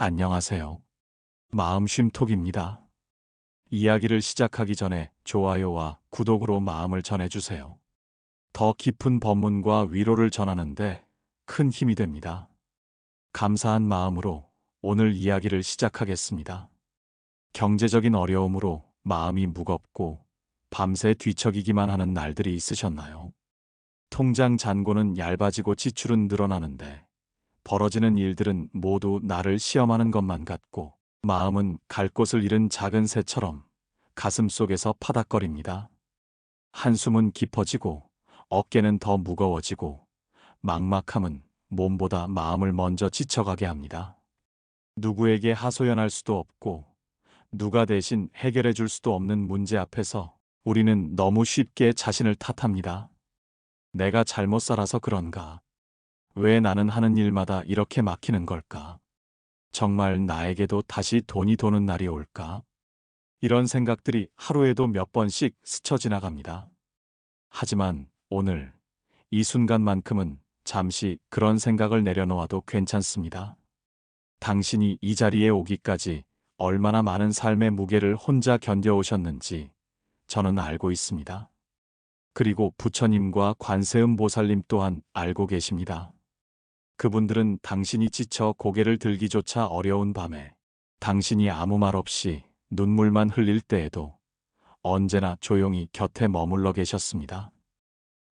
안녕하세요. 마음 쉼톡입니다. 이야기를 시작하기 전에 좋아요와 구독으로 마음을 전해주세요. 더 깊은 법문과 위로를 전하는데 큰 힘이 됩니다. 감사한 마음으로 오늘 이야기를 시작하겠습니다. 경제적인 어려움으로 마음이 무겁고 밤새 뒤척이기만 하는 날들이 있으셨나요? 통장 잔고는 얇아지고 지출은 늘어나는데 벌어지는 일들은 모두 나를 시험하는 것만 같고 마음은 갈 곳을 잃은 작은 새처럼 가슴 속에서 파닥거립니다. 한숨은 깊어지고 어깨는 더 무거워지고 막막함은 몸보다 마음을 먼저 지쳐가게 합니다. 누구에게 하소연할 수도 없고 누가 대신 해결해 줄 수도 없는 문제 앞에서 우리는 너무 쉽게 자신을 탓합니다. 내가 잘못 살아서 그런가? 왜 나는 하는 일마다 이렇게 막히는 걸까? 정말 나에게도 다시 돈이 도는 날이 올까? 이런 생각들이 하루에도 몇 번씩 스쳐 지나갑니다. 하지만 오늘 이 순간만큼은 잠시 그런 생각을 내려놓아도 괜찮습니다. 당신이 이 자리에 오기까지 얼마나 많은 삶의 무게를 혼자 견뎌오셨는지 저는 알고 있습니다. 그리고 부처님과 관세음 보살님 또한 알고 계십니다. 그분들은 당신이 지쳐 고개를 들기조차 어려운 밤에 당신이 아무 말 없이 눈물만 흘릴 때에도 언제나 조용히 곁에 머물러 계셨습니다.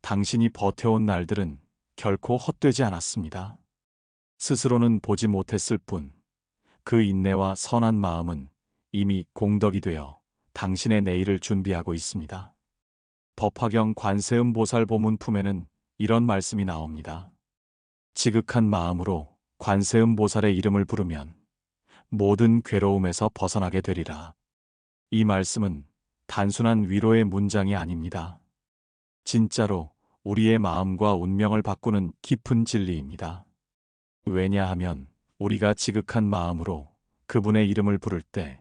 당신이 버텨온 날들은 결코 헛되지 않았습니다. 스스로는 보지 못했을 뿐 그 인내와 선한 마음은 이미 공덕이 되어 당신의 내일을 준비하고 있습니다. 법화경 관세음 보살 보문품에는 이런 말씀이 나옵니다. 지극한 마음으로 관세음 보살의 이름을 부르면 모든 괴로움에서 벗어나게 되리라. 이 말씀은 단순한 위로의 문장이 아닙니다. 진짜로 우리의 마음과 운명을 바꾸는 깊은 진리입니다. 왜냐하면 우리가 지극한 마음으로 그분의 이름을 부를 때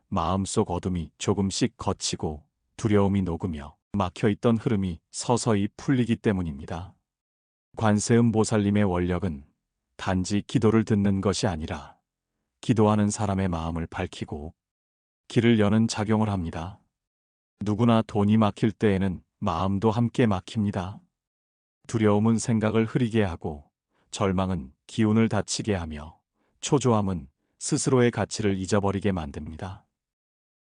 마음속 어둠이 조금씩 걷히고 두려움이 녹으며 막혀있던 흐름이 서서히 풀리기 때문입니다. 관세음 보살님의 원력은 단지 기도를 듣는 것이 아니라 기도하는 사람의 마음을 밝히고 길을 여는 작용을 합니다. 누구나 돈이 막힐 때에는 마음도 함께 막힙니다. 두려움은 생각을 흐리게 하고 절망은 기운을 닫히게 하며 초조함은 스스로의 가치를 잊어버리게 만듭니다.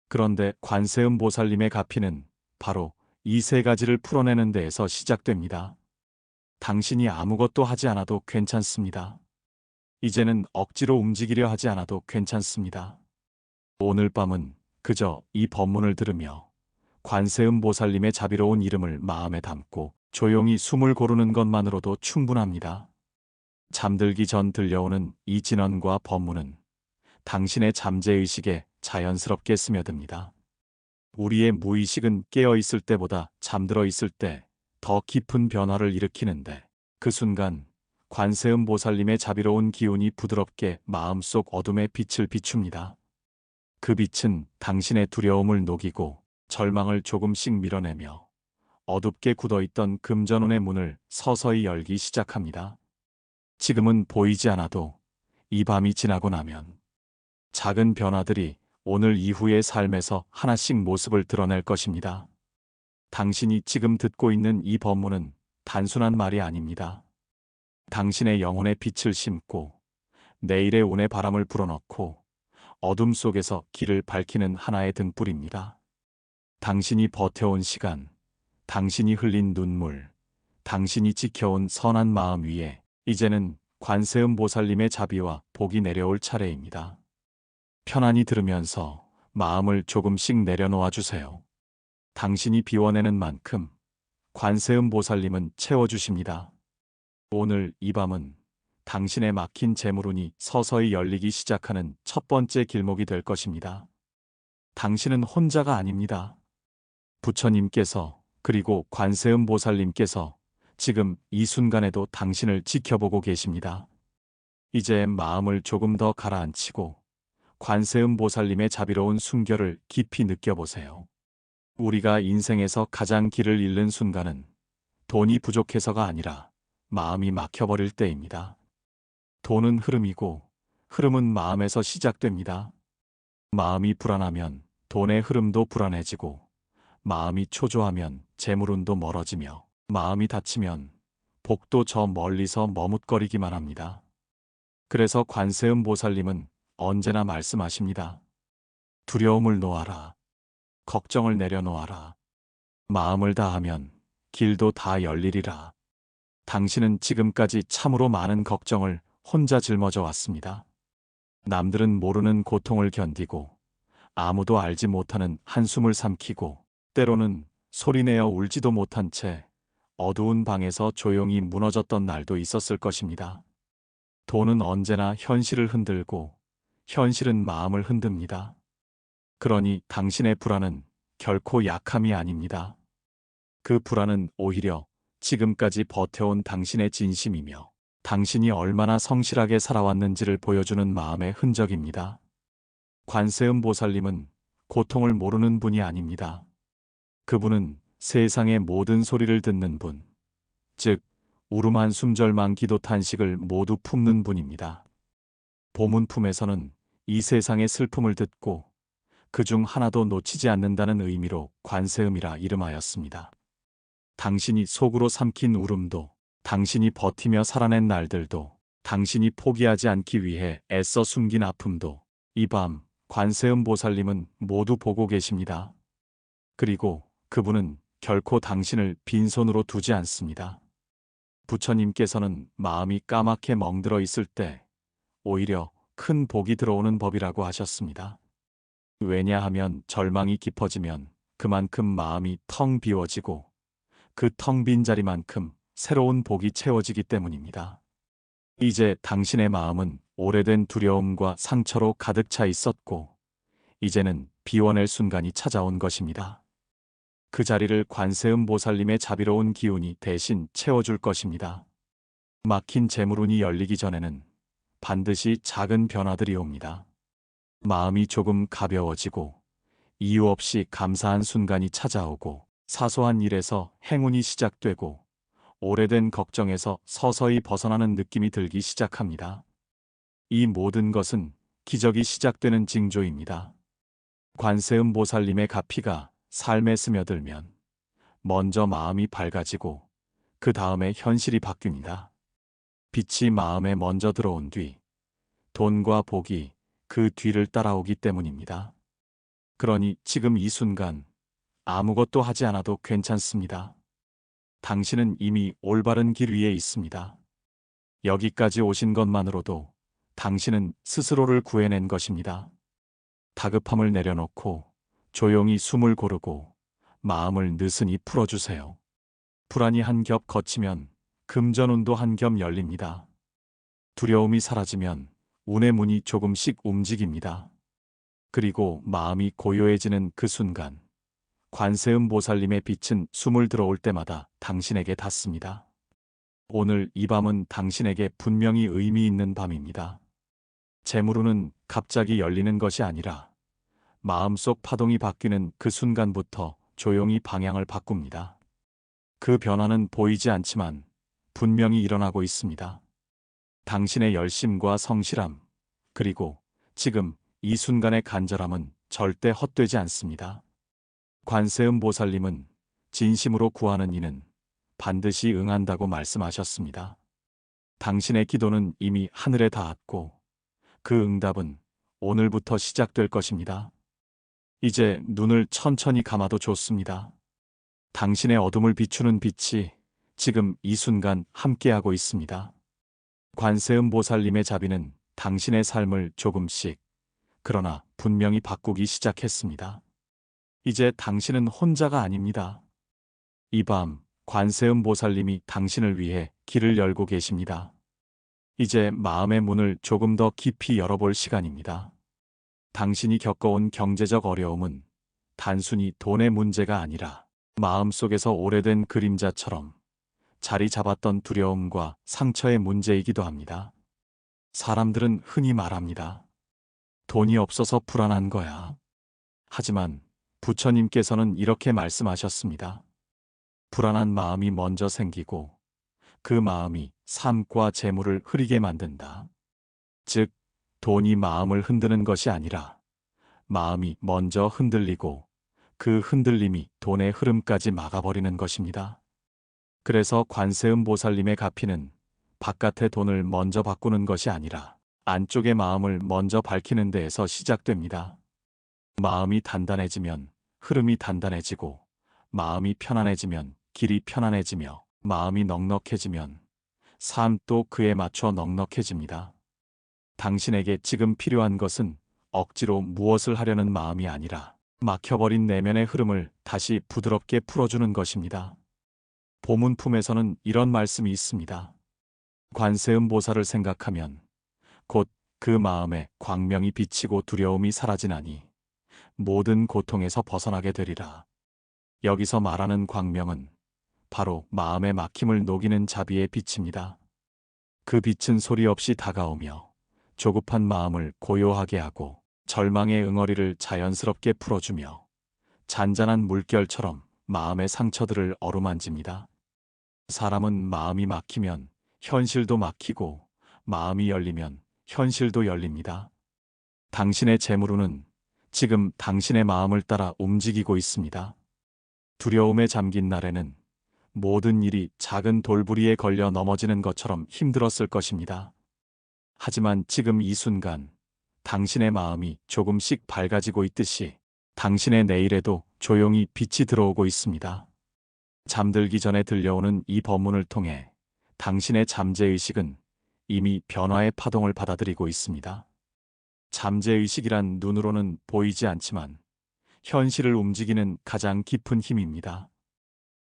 그런데 관세음 보살님의 가피는 바로 이 세 가지를 풀어내는 데에서 시작됩니다. 당신이 아무것도 하지 않아도 괜찮습니다. 이제는 억지로 움직이려 하지 않아도 괜찮습니다. 오늘 밤은 그저 이 법문을 들으며 관세음 보살님의 자비로운 이름을 마음에 담고 조용히 숨을 고르는 것만으로도 충분합니다. 잠들기 전 들려오는 이 진언과 법문은 당신의 잠재의식에 자연스럽게 스며듭니다. 우리의 무의식은 깨어 있을 때보다 잠들어 있을 때 더 깊은 변화를 일으키는데 그 순간 관세음 보살님의 자비로운 기운이 부드럽게 마음속 어둠의 빛을 비춥니다. 그 빛은 당신의 두려움을 녹이고 절망을 조금씩 밀어내며 어둡게 굳어있던 금전운의 문을 서서히 열기 시작합니다. 지금은 보이지 않아도 이 밤이 지나고 나면 작은 변화들이 오늘 이후의 삶에서 하나씩 모습을 드러낼 것입니다. 당신이 지금 듣고 있는 이 법문은 단순한 말이 아닙니다. 당신의 영혼의 빛을 심고 내일의 운의 바람을 불어넣고 어둠 속에서 길을 밝히는 하나의 등불입니다. 당신이 버텨온 시간, 당신이 흘린 눈물, 당신이 지켜온 선한 마음 위에 이제는 관세음 보살님의 자비와 복이 내려올 차례입니다. 편안히 들으면서 마음을 조금씩 내려놓아 주세요. 당신이 비워내는 만큼 관세음 보살님은 채워주십니다. 오늘 이 밤은 당신의 막힌 재물운이 서서히 열리기 시작하는 첫 번째 길목이 될 것입니다. 당신은 혼자가 아닙니다. 부처님께서 그리고 관세음 보살님께서 지금 이 순간에도 당신을 지켜보고 계십니다. 이제 마음을 조금 더 가라앉히고 관세음 보살님의 자비로운 순결을 깊이 느껴보세요. 우리가 인생에서 가장 길을 잃는 순간은 돈이 부족해서가 아니라 마음이 막혀버릴 때입니다. 돈은 흐름이고 흐름은 마음에서 시작됩니다. 마음이 불안하면 돈의 흐름도 불안해지고, 마음이 초조하면 재물운도 멀어지며, 마음이 다치면 복도 저 멀리서 머뭇거리기만 합니다. 그래서 관세음 보살님은 언제나 말씀하십니다. 두려움을 놓아라. 걱정을 내려놓아라. 마음을 다하면 길도 다 열리리라. 당신은 지금까지 참으로 많은 걱정을 혼자 짊어져 왔습니다. 남들은 모르는 고통을 견디고, 아무도 알지 못하는 한숨을 삼키고, 때로는 소리내어 울지도 못한 채 어두운 방에서 조용히 무너졌던 날도 있었을 것입니다. 돈은 언제나 현실을 흔들고, 현실은 마음을 흔듭니다. 그러니 당신의 불안은 결코 약함이 아닙니다. 그 불안은 오히려 지금까지 버텨온 당신의 진심이며, 당신이 얼마나 성실하게 살아왔는지를 보여주는 마음의 흔적입니다. 관세음 보살님은 고통을 모르는 분이 아닙니다. 그분은 세상의 모든 소리를 듣는 분, 즉 울음 한숨 절망 기도 탄식을 모두 품는 분입니다. 보문품에서는 이 세상의 슬픔을 듣고 그중 하나도 놓치지 않는다는 의미로 관세음이라 이름하였습니다. 당신이 속으로 삼킨 울음도, 당신이 버티며 살아낸 날들도, 당신이 포기하지 않기 위해 애써 숨긴 아픔도 이 밤 관세음 보살님은 모두 보고 계십니다. 그리고 그분은 결코 당신을 빈손으로 두지 않습니다. 부처님께서는 마음이 까맣게 멍들어 있을 때 오히려 큰 복이 들어오는 법이라고 하셨습니다. 왜냐하면 절망이 깊어지면 그만큼 마음이 텅 비워지고, 그 텅 빈 자리만큼 새로운 복이 채워지기 때문입니다. 이제 당신의 마음은 오래된 두려움과 상처로 가득 차 있었고, 이제는 비워낼 순간이 찾아온 것입니다. 그 자리를 관세음 보살님의 자비로운 기운이 대신 채워줄 것입니다. 막힌 재물운이 열리기 전에는 반드시 작은 변화들이 옵니다. 마음이 조금 가벼워지고, 이유 없이 감사한 순간이 찾아오고, 사소한 일에서 행운이 시작되고, 오래된 걱정에서 서서히 벗어나는 느낌이 들기 시작합니다. 이 모든 것은 기적이 시작되는 징조입니다. 관세음 보살님의 가피가 삶에 스며들면 먼저 마음이 밝아지고, 그 다음에 현실이 바뀝니다. 빛이 마음에 먼저 들어온 뒤 돈과 복이 그 뒤를 따라오기 때문입니다. 그러니 지금 이 순간 아무것도 하지 않아도 괜찮습니다. 당신은 이미 올바른 길 위에 있습니다. 여기까지 오신 것만으로도 당신은 스스로를 구해낸 것입니다. 다급함을 내려놓고 조용히 숨을 고르고 마음을 느슨히 풀어주세요. 불안이 한 겹 걷히면 금전운도 한 겹 열립니다. 두려움이 사라지면 운의 문이 조금씩 움직입니다. 그리고 마음이 고요해지는 그 순간, 관세음 보살님의 빛은 숨을 들어올 때마다 당신에게 닿습니다. 오늘 이 밤은 당신에게 분명히 의미 있는 밤입니다. 재물운은 갑자기 열리는 것이 아니라 마음속 파동이 바뀌는 그 순간부터 조용히 방향을 바꿉니다. 그 변화는 보이지 않지만 분명히 일어나고 있습니다. 당신의 열심과 성실함, 그리고 지금 이 순간의 간절함은 절대 헛되지 않습니다. 관세음 보살님은 진심으로 구하는 이는 반드시 응한다고 말씀하셨습니다. 당신의 기도는 이미 하늘에 닿았고, 그 응답은 오늘부터 시작될 것입니다. 이제 눈을 천천히 감아도 좋습니다. 당신의 어둠을 비추는 빛이 지금 이 순간 함께하고 있습니다. 관세음 보살님의 자비는 당신의 삶을 조금씩, 그러나 분명히 바꾸기 시작했습니다. 이제 당신은 혼자가 아닙니다. 이 밤 관세음 보살님이 당신을 위해 길을 열고 계십니다. 이제 마음의 문을 조금 더 깊이 열어볼 시간입니다. 당신이 겪어온 경제적 어려움은 단순히 돈의 문제가 아니라 마음속에서 오래된 그림자처럼 자리 잡았던 두려움과 상처의 문제이기도 합니다. 사람들은 흔히 말합니다. 돈이 없어서 불안한 거야. 하지만 부처님께서는 이렇게 말씀하셨습니다. 불안한 마음이 먼저 생기고 그 마음이 삶과 재물을 흐리게 만든다. 즉, 돈이 마음을 흔드는 것이 아니라 마음이 먼저 흔들리고 그 흔들림이 돈의 흐름까지 막아버리는 것입니다. 그래서 관세음 보살님의 가피는 바깥의 돈을 먼저 바꾸는 것이 아니라 안쪽의 마음을 먼저 밝히는 데에서 시작됩니다. 마음이 단단해지면 흐름이 단단해지고, 마음이 편안해지면 길이 편안해지며, 마음이 넉넉해지면 삶도 그에 맞춰 넉넉해집니다. 당신에게 지금 필요한 것은 억지로 무엇을 하려는 마음이 아니라 막혀버린 내면의 흐름을 다시 부드럽게 풀어주는 것입니다. 보문품에서는 이런 말씀이 있습니다. 관세음 보살을 생각하면 곧 그 마음에 광명이 비치고 두려움이 사라지나니 모든 고통에서 벗어나게 되리라. 여기서 말하는 광명은 바로 마음의 막힘을 녹이는 자비의 빛입니다. 그 빛은 소리 없이 다가오며 조급한 마음을 고요하게 하고 절망의 응어리를 자연스럽게 풀어주며 잔잔한 물결처럼 마음의 상처들을 어루만집니다. 사람은 마음이 막히면 현실도 막히고, 마음이 열리면 현실도 열립니다. 당신의 재물운은 지금 당신의 마음을 따라 움직이고 있습니다. 두려움에 잠긴 날에는 모든 일이 작은 돌부리에 걸려 넘어지는 것처럼 힘들었을 것입니다. 하지만 지금 이 순간 당신의 마음이 조금씩 밝아지고 있듯이 당신의 내일에도 조용히 빛이 들어오고 있습니다. 잠들기 전에 들려오는 이 법문을 통해 당신의 잠재의식은 이미 변화의 파동을 받아들이고 있습니다. 잠재의식이란 눈으로는 보이지 않지만 현실을 움직이는 가장 깊은 힘입니다.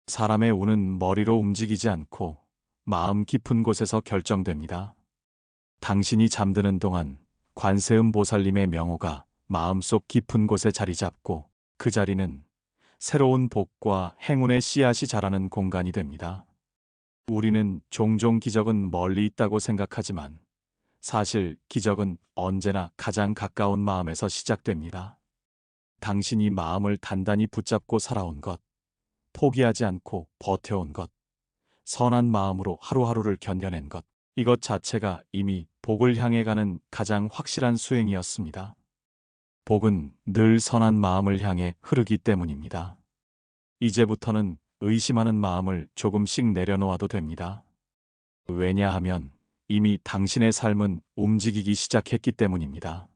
사람의 운은 머리로 움직이지 않고 마음 깊은 곳에서 결정됩니다. 당신이 잠드는 동안 관세음 보살님의 명호가 마음속 깊은 곳에 자리 잡고 그 자리는 새로운 복과 행운의 씨앗이 자라는 공간이 됩니다. 우리는 종종 기적은 멀리 있다고 생각하지만 사실 기적은 언제나 가장 가까운 마음에서 시작됩니다. 당신이 마음을 단단히 붙잡고 살아온 것, 포기하지 않고 버텨온 것, 선한 마음으로 하루하루를 견뎌낸 것, 이것 자체가 이미 복을 향해 가는 가장 확실한 수행이었습니다. 복은 늘 선한 마음을 향해 흐르기 때문입니다. 이제부터는 의심하는 마음을 조금씩 내려놓아도 됩니다. 왜냐하면 이미 당신의 삶은 움직이기 시작했기 때문입니다.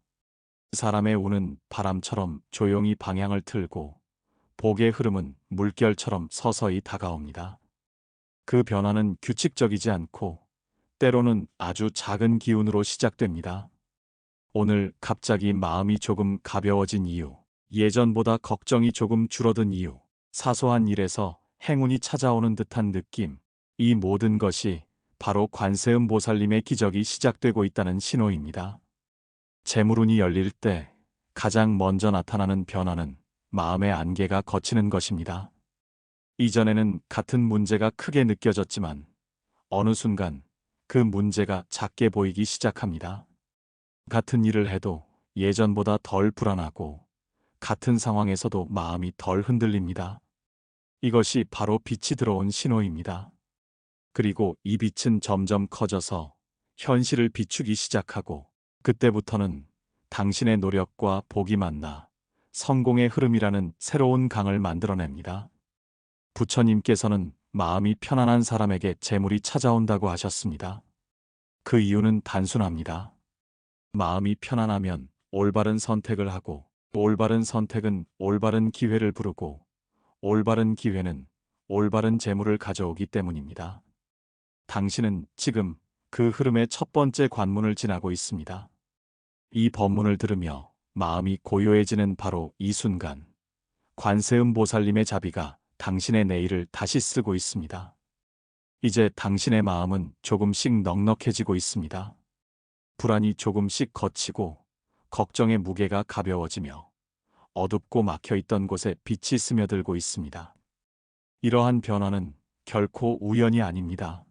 사람의 운은 바람처럼 조용히 방향을 틀고 복의 흐름은 물결처럼 서서히 다가옵니다. 그 변화는 규칙적이지 않고 때로는 아주 작은 기운으로 시작됩니다. 오늘 갑자기 마음이 조금 가벼워진 이유, 예전보다 걱정이 조금 줄어든 이유, 사소한 일에서 행운이 찾아오는 듯한 느낌, 이 모든 것이 바로 관세음 보살님의 기적이 시작되고 있다는 신호입니다. 재물운이 열릴 때 가장 먼저 나타나는 변화는 마음의 안개가 걷히는 것입니다. 이전에는 같은 문제가 크게 느껴졌지만 어느 순간 그 문제가 작게 보이기 시작합니다. 같은 일을 해도 예전보다 덜 불안하고 같은 상황에서도 마음이 덜 흔들립니다. 이것이 바로 빛이 들어온 신호입니다. 그리고 이 빛은 점점 커져서 현실을 비추기 시작하고 그때부터는 당신의 노력과 복이 만나 성공의 흐름이라는 새로운 강을 만들어냅니다. 부처님께서는 마음이 편안한 사람에게 재물이 찾아온다고 하셨습니다. 그 이유는 단순합니다. 마음이 편안하면 올바른 선택을 하고 올바른 선택은 올바른 기회를 부르고 올바른 기회는 올바른 재물을 가져오기 때문입니다. 당신은 지금 그 흐름의 첫 번째 관문을 지나고 있습니다. 이 법문을 들으며 마음이 고요해지는 바로 이 순간, 관세음 보살님의 자비가 당신의 내일을 다시 쓰고 있습니다. 이제 당신의 마음은 조금씩 넉넉해지고 있습니다. 불안이 조금씩 걷히고 걱정의 무게가 가벼워지며 어둡고 막혀있던 곳에 빛이 스며들고 있습니다. 이러한 변화는 결코 우연이 아닙니다.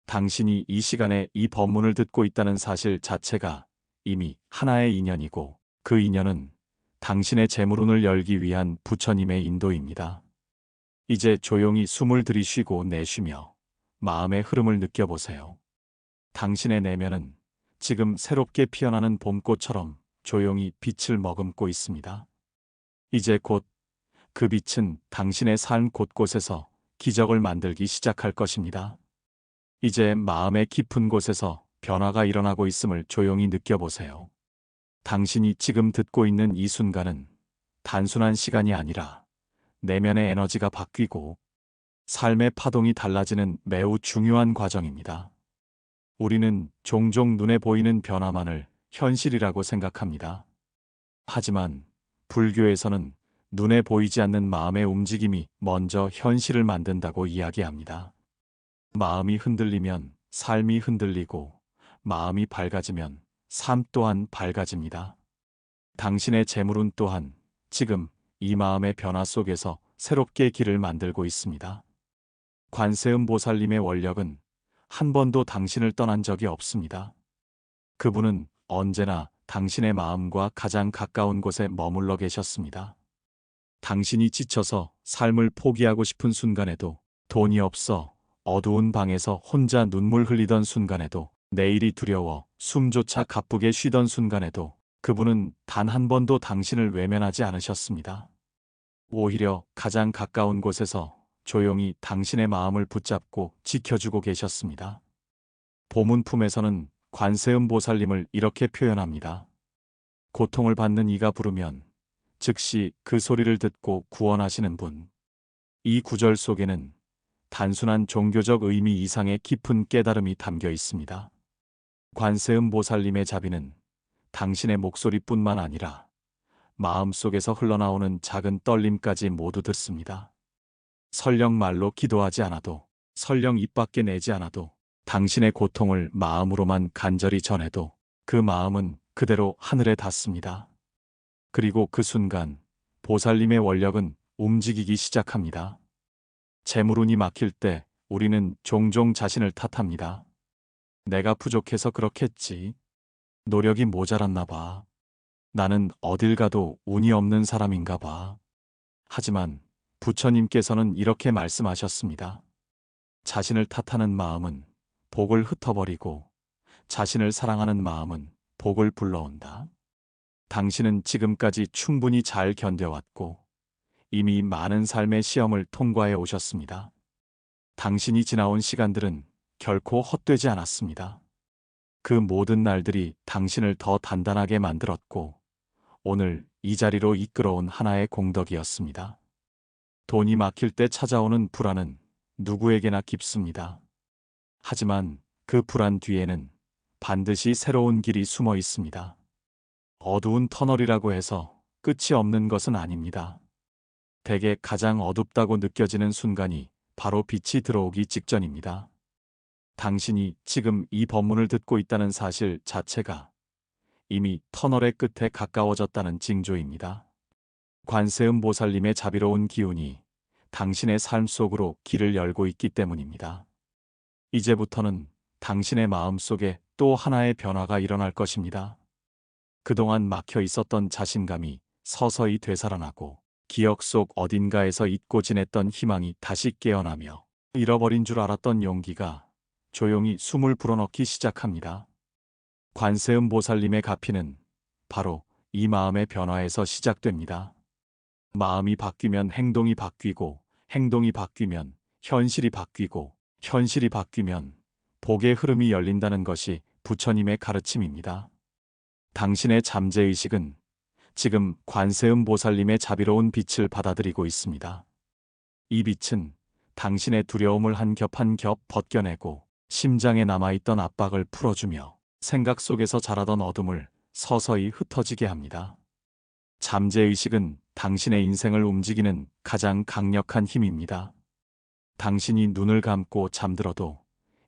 당신이 이 시간에 이 법문을 듣고 있다는 사실 자체가 이미 하나의 인연이고 그 인연은 당신의 재물운을 열기 위한 부처님의 인도입니다. 이제 조용히 숨을 들이쉬고 내쉬며 마음의 흐름을 느껴보세요. 당신의 내면은 지금 새롭게 피어나는 봄꽃처럼 조용히 빛을 머금고 있습니다. 이제 곧 그 빛은 당신의 삶 곳곳에서 기적을 만들기 시작할 것입니다. 이제 마음의 깊은 곳에서 변화가 일어나고 있음을 조용히 느껴보세요. 당신이 지금 듣고 있는 이 순간은 단순한 시간이 아니라 내면의 에너지가 바뀌고 삶의 파동이 달라지는 매우 중요한 과정입니다. 우리는 종종 눈에 보이는 변화만을 현실이라고 생각합니다. 하지만 불교에서는 눈에 보이지 않는 마음의 움직임이 먼저 현실을 만든다고 이야기합니다. 마음이 흔들리면 삶이 흔들리고 마음이 밝아지면 삶 또한 밝아집니다. 당신의 재물운 또한 지금 이 마음의 변화 속에서 새롭게 길을 만들고 있습니다. 관세음 보살님의 원력은 한 번도 당신을 떠난 적이 없습니다. 그분은 언제나 당신의 마음과 가장 가까운 곳에 머물러 계셨습니다. 당신이 지쳐서 삶을 포기하고 싶은 순간에도, 돈이 없어 어두운 방에서 혼자 눈물 흘리던 순간에도, 내일이 두려워 숨조차 가쁘게 쉬던 순간에도 그분은 단 한 번도 당신을 외면하지 않으셨습니다. 오히려 가장 가까운 곳에서 조용히 당신의 마음을 붙잡고 지켜주고 계셨습니다. 보문 품에서는 관세음 보살님을 이렇게 표현합니다. 고통을 받는 이가 부르면 즉시 그 소리를 듣고 구원하시는 분. 이 구절 속에는 단순한 종교적 의미 이상의 깊은 깨달음이 담겨 있습니다. 관세음 보살님의 자비는 당신의 목소리뿐만 아니라 마음속에서 흘러나오는 작은 떨림까지 모두 듣습니다. 설령 말로 기도하지 않아도, 설령 입 밖에 내지 않아도, 당신의 고통을 마음으로만 간절히 전해도 그 마음은 그대로 하늘에 닿습니다. 그리고 그 순간 보살님의 원력은 움직이기 시작합니다. 재물운이 막힐 때 우리는 종종 자신을 탓합니다. 내가 부족해서 그렇겠지. 노력이 모자랐나 봐. 나는 어딜 가도 운이 없는 사람인가 봐. 하지만 부처님께서는 이렇게 말씀하셨습니다. 자신을 탓하는 마음은 복을 흩어버리고 자신을 사랑하는 마음은 복을 불러온다. 당신은 지금까지 충분히 잘 견뎌왔고 이미 많은 삶의 시험을 통과해 오셨습니다. 당신이 지나온 시간들은 결코 헛되지 않았습니다. 그 모든 날들이 당신을 더 단단하게 만들었고 오늘 이 자리로 이끌어온 하나의 공덕이었습니다. 돈이 막힐 때 찾아오는 불안은 누구에게나 깊습니다. 하지만 그 불안 뒤에는 반드시 새로운 길이 숨어 있습니다. 어두운 터널이라고 해서 끝이 없는 것은 아닙니다. 대개 가장 어둡다고 느껴지는 순간이 바로 빛이 들어오기 직전입니다. 당신이 지금 이 법문을 듣고 있다는 사실 자체가 이미 터널의 끝에 가까워졌다는 징조입니다. 관세음 보살님의 자비로운 기운이 당신의 삶 속으로 길을 열고 있기 때문입니다. 이제부터는 당신의 마음 속에 또 하나의 변화가 일어날 것입니다. 그동안 막혀 있었던 자신감이 서서히 되살아나고 기억 속 어딘가에서 잊고 지냈던 희망이 다시 깨어나며 잃어버린 줄 알았던 용기가 조용히 숨을 불어넣기 시작합니다. 관세음 보살님의 가피는 바로 이 마음의 변화에서 시작됩니다. 마음이 바뀌면 행동이 바뀌고 행동이 바뀌면 현실이 바뀌고 현실이 바뀌면 복의 흐름이 열린다는 것이 부처님의 가르침입니다. 당신의 잠재의식은 지금 관세음 보살님의 자비로운 빛을 받아들이고 있습니다. 이 빛은 당신의 두려움을 한 겹 한 겹 벗겨내고 심장에 남아있던 압박을 풀어주며 생각 속에서 자라던 어둠을 서서히 흩어지게 합니다. 잠재의식은 당신의 인생을 움직이는 가장 강력한 힘입니다. 당신이 눈을 감고 잠들어도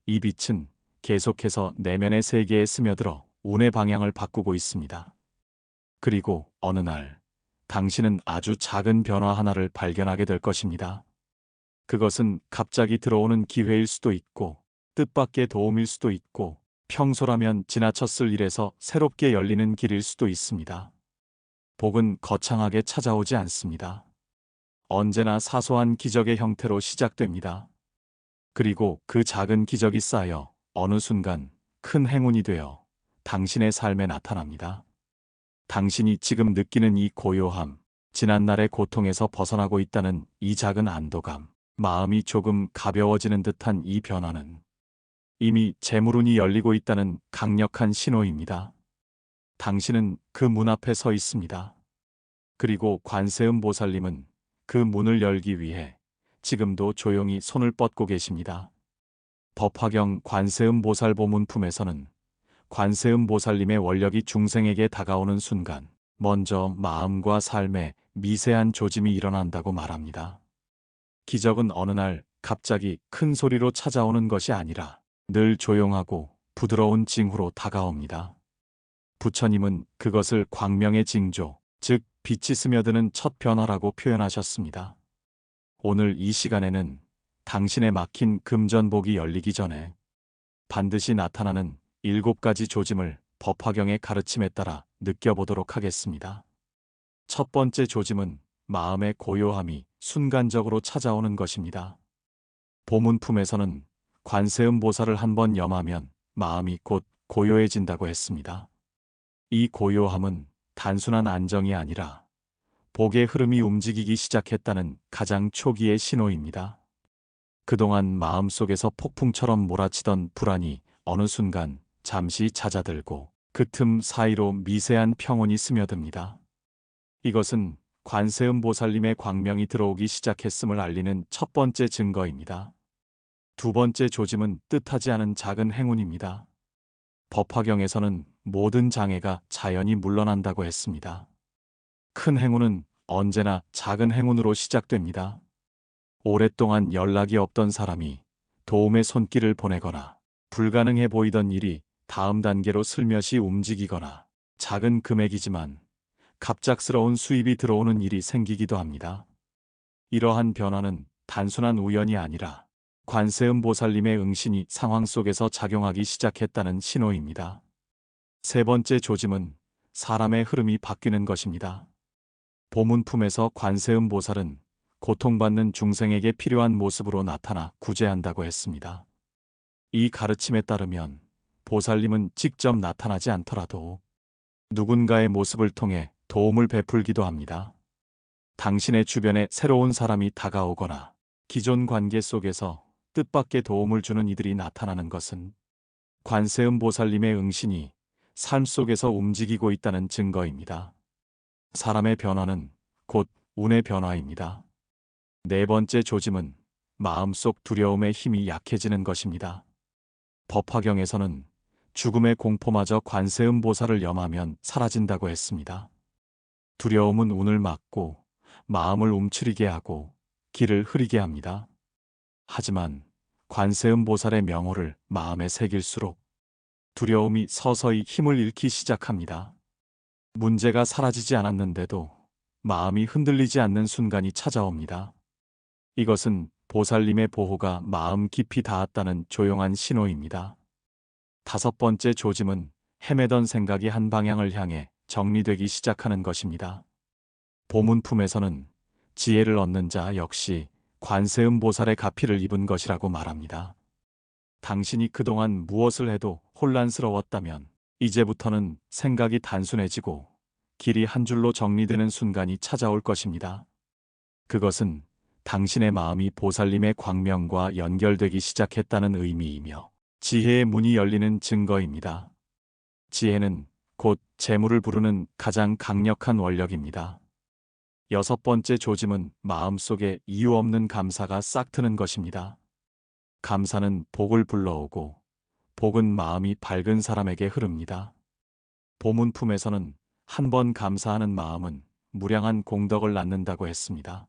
이 빛은 계속해서 내면의 세계에 스며들어 운의 방향을 바꾸고 있습니다. 그리고 어느 날 당신은 아주 작은 변화 하나를 발견하게 될 것입니다. 그것은 갑자기 들어오는 기회일 수도 있고 뜻밖의 도움일 수도 있고 평소라면 지나쳤을 일에서 새롭게 열리는 길일 수도 있습니다. 복은 거창하게 찾아오지 않습니다. 언제나 사소한 기적의 형태로 시작됩니다. 그리고 그 작은 기적이 쌓여 어느 순간 큰 행운이 되어 당신의 삶에 나타납니다. 당신이 지금 느끼는 이 고요함, 지난날의 고통에서 벗어나고 있다는 이 작은 안도감, 마음이 조금 가벼워지는 듯한 이 변화는 이미 재물운이 열리고 있다는 강력한 신호입니다. 당신은 그 문 앞에 서 있습니다. 그리고 관세음 보살님은 그 문을 열기 위해 지금도 조용히 손을 뻗고 계십니다. 법화경 관세음 보살 보문품에서는 관세음 보살님의 원력이 중생에게 다가오는 순간 먼저 마음과 삶에 미세한 조짐이 일어난다고 말합니다. 기적은 어느 날 갑자기 큰 소리로 찾아오는 것이 아니라 늘 조용하고 부드러운 징후로 다가옵니다. 부처님은 그것을 광명의 징조, 즉 빛이 스며드는 첫 변화라고 표현하셨습니다. 오늘 이 시간에는 당신의 막힌 금전복이 열리기 전에 반드시 나타나는 7가지 조짐을 법화경의 가르침에 따라 느껴보도록 하겠습니다. 첫 번째 조짐은 마음의 고요함이 순간적으로 찾아오는 것입니다. 보문품에서는 관세음 보살을 한번 염하면 마음이 곧 고요해진다고 했습니다. 이 고요함은 단순한 안정이 아니라 복의 흐름이 움직이기 시작했다는 가장 초기의 신호입니다. 그동안 마음속에서 폭풍처럼 몰아치던 불안이 어느 순간 잠시 잦아들고 그 틈 사이로 미세한 평온이 스며듭니다. 이것은 관세음 보살님의 광명이 들어오기 시작했음을 알리는 첫 번째 증거입니다. 두 번째 조짐은 뜻하지 않은 작은 행운입니다. 법화경에서는 모든 장애가 자연히 물러난다고 했습니다. 큰 행운은 언제나 작은 행운으로 시작됩니다. 오랫동안 연락이 없던 사람이 도움의 손길을 보내거나 불가능해 보이던 일이 다음 단계로 슬며시 움직이거나 작은 금액이지만 갑작스러운 수입이 들어오는 일이 생기기도 합니다. 이러한 변화는 단순한 우연이 아니라 관세음 보살님의 응신이 상황 속에서 작용하기 시작했다는 신호입니다. 세 번째 조짐은 사람의 흐름이 바뀌는 것입니다. 보문품에서 관세음 보살은 고통받는 중생에게 필요한 모습으로 나타나 구제한다고 했습니다. 이 가르침에 따르면 보살님은 직접 나타나지 않더라도 누군가의 모습을 통해 도움을 베풀기도 합니다. 당신의 주변에 새로운 사람이 다가오거나 기존 관계 속에서 뜻밖의 도움을 주는 이들이 나타나는 것은 관세음 보살님의 응신이 삶 속에서 움직이고 있다는 증거입니다. 사람의 변화는 곧 운의 변화입니다. 네 번째 조짐은 마음속 두려움의 힘이 약해지는 것입니다. 법화경에서는 죽음의 공포마저 관세음 보살을 염하면 사라진다고 했습니다. 두려움은 운을 막고 마음을 움츠리게 하고 길을 흐리게 합니다. 하지만 관세음 보살의 명호를 마음에 새길수록 두려움이 서서히 힘을 잃기 시작합니다. 문제가 사라지지 않았는데도 마음이 흔들리지 않는 순간이 찾아옵니다. 이것은 보살님의 보호가 마음 깊이 닿았다는 조용한 신호입니다. 다섯 번째 조짐은 헤매던 생각이 한 방향을 향해 정리되기 시작하는 것입니다. 보문품에서는 지혜를 얻는 자 역시 관세음 보살의 가피를 입은 것이라고 말합니다. 당신이 그동안 무엇을 해도 혼란스러웠다면 이제부터는 생각이 단순해지고 길이 한 줄로 정리되는 순간이 찾아올 것입니다. 그것은 당신의 마음이 보살님의 광명과 연결되기 시작했다는 의미이며 지혜의 문이 열리는 증거입니다. 지혜는 곧 재물을 부르는 가장 강력한 원력입니다. 여섯 번째 조짐은 마음속에 이유 없는 감사가 싹 트는 것입니다. 감사는 복을 불러오고 복은 마음이 밝은 사람에게 흐릅니다. 보문품에서는 한 번 감사하는 마음은 무량한 공덕을 낳는다고 했습니다.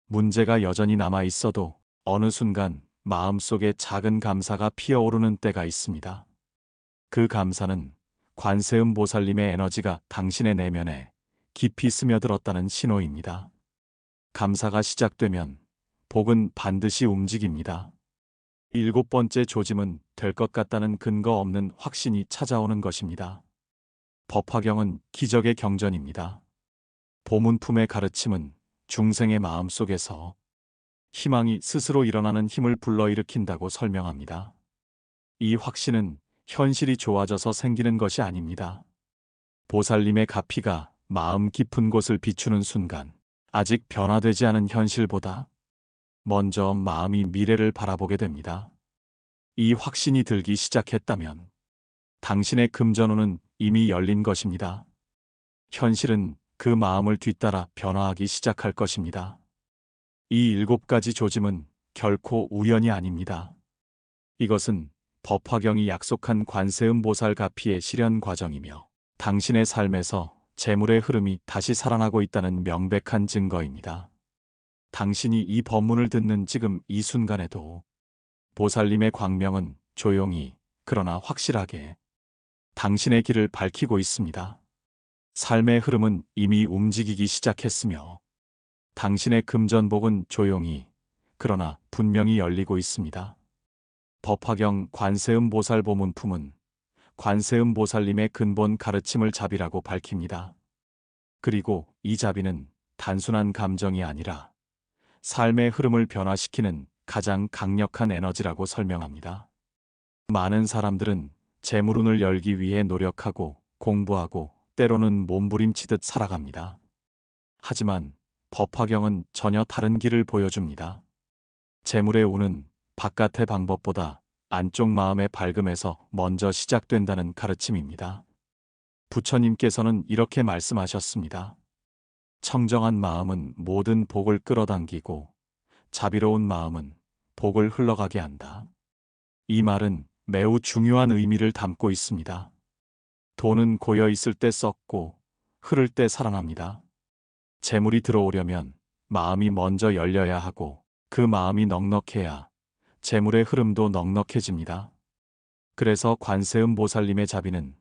문제가 여전히 남아 있어도 어느 순간 마음속에 작은 감사가 피어오르는 때가 있습니다. 그 감사는 관세음 보살님의 에너지가 당신의 내면에 깊이 스며들었다는 신호입니다. 감사가 시작되면 복은 반드시 움직입니다. 일곱 번째 조짐은 될 것 같다는 근거 없는 확신이 찾아오는 것입니다. 법화경은 기적의 경전입니다. 보문품의 가르침은 중생의 마음 속에서 희망이 스스로 일어나는 힘을 불러일으킨다고 설명합니다. 이 확신은 현실이 좋아져서 생기는 것이 아닙니다. 보살님의 가피가 마음 깊은 곳을 비추는 순간, 아직 변화되지 않은 현실보다 먼저 마음이 미래를 바라보게 됩니다. 이 확신이 들기 시작했다면 당신의 금전운은 이미 열린 것입니다. 현실은 그 마음을 뒤따라 변화하기 시작할 것입니다. 이 7가지 조짐은 결코 우연이 아닙니다. 이것은 법화경이 약속한 관세음 보살 가피의 실현 과정이며 당신의 삶에서 재물의 흐름이 다시 살아나고 있다는 명백한 증거입니다. 당신이 이 법문을 듣는 지금 이 순간에도 보살님의 광명은 조용히 그러나 확실하게 당신의 길을 밝히고 있습니다. 삶의 흐름은 이미 움직이기 시작했으며 당신의 금전복은 조용히 그러나 분명히 열리고 있습니다. 법화경 관세음 보살 보문품은 관세음 보살님의 근본 가르침을 자비라고 밝힙니다. 그리고 이 자비는 단순한 감정이 아니라 삶의 흐름을 변화시키는 가장 강력한 에너지라고 설명합니다. 많은 사람들은 재물운을 열기 위해 노력하고 공부하고 때로는 몸부림치듯 살아갑니다. 하지만 법화경은 전혀 다른 길을 보여줍니다. 재물의 운은 바깥의 방법보다 안쪽 마음의 밝음에서 먼저 시작된다는 가르침입니다. 부처님께서는 이렇게 말씀하셨습니다. 청정한 마음은 모든 복을 끌어당기고 자비로운 마음은 복을 흘러가게 한다. 이 말은 매우 중요한 의미를 담고 있습니다. 돈은 고여 있을 때 썩고 흐를 때 살아납니다. 재물이 들어오려면 마음이 먼저 열려야 하고 그 마음이 넉넉해야 재물의 흐름도 넉넉해집니다. 그래서 관세음 보살님의 자비는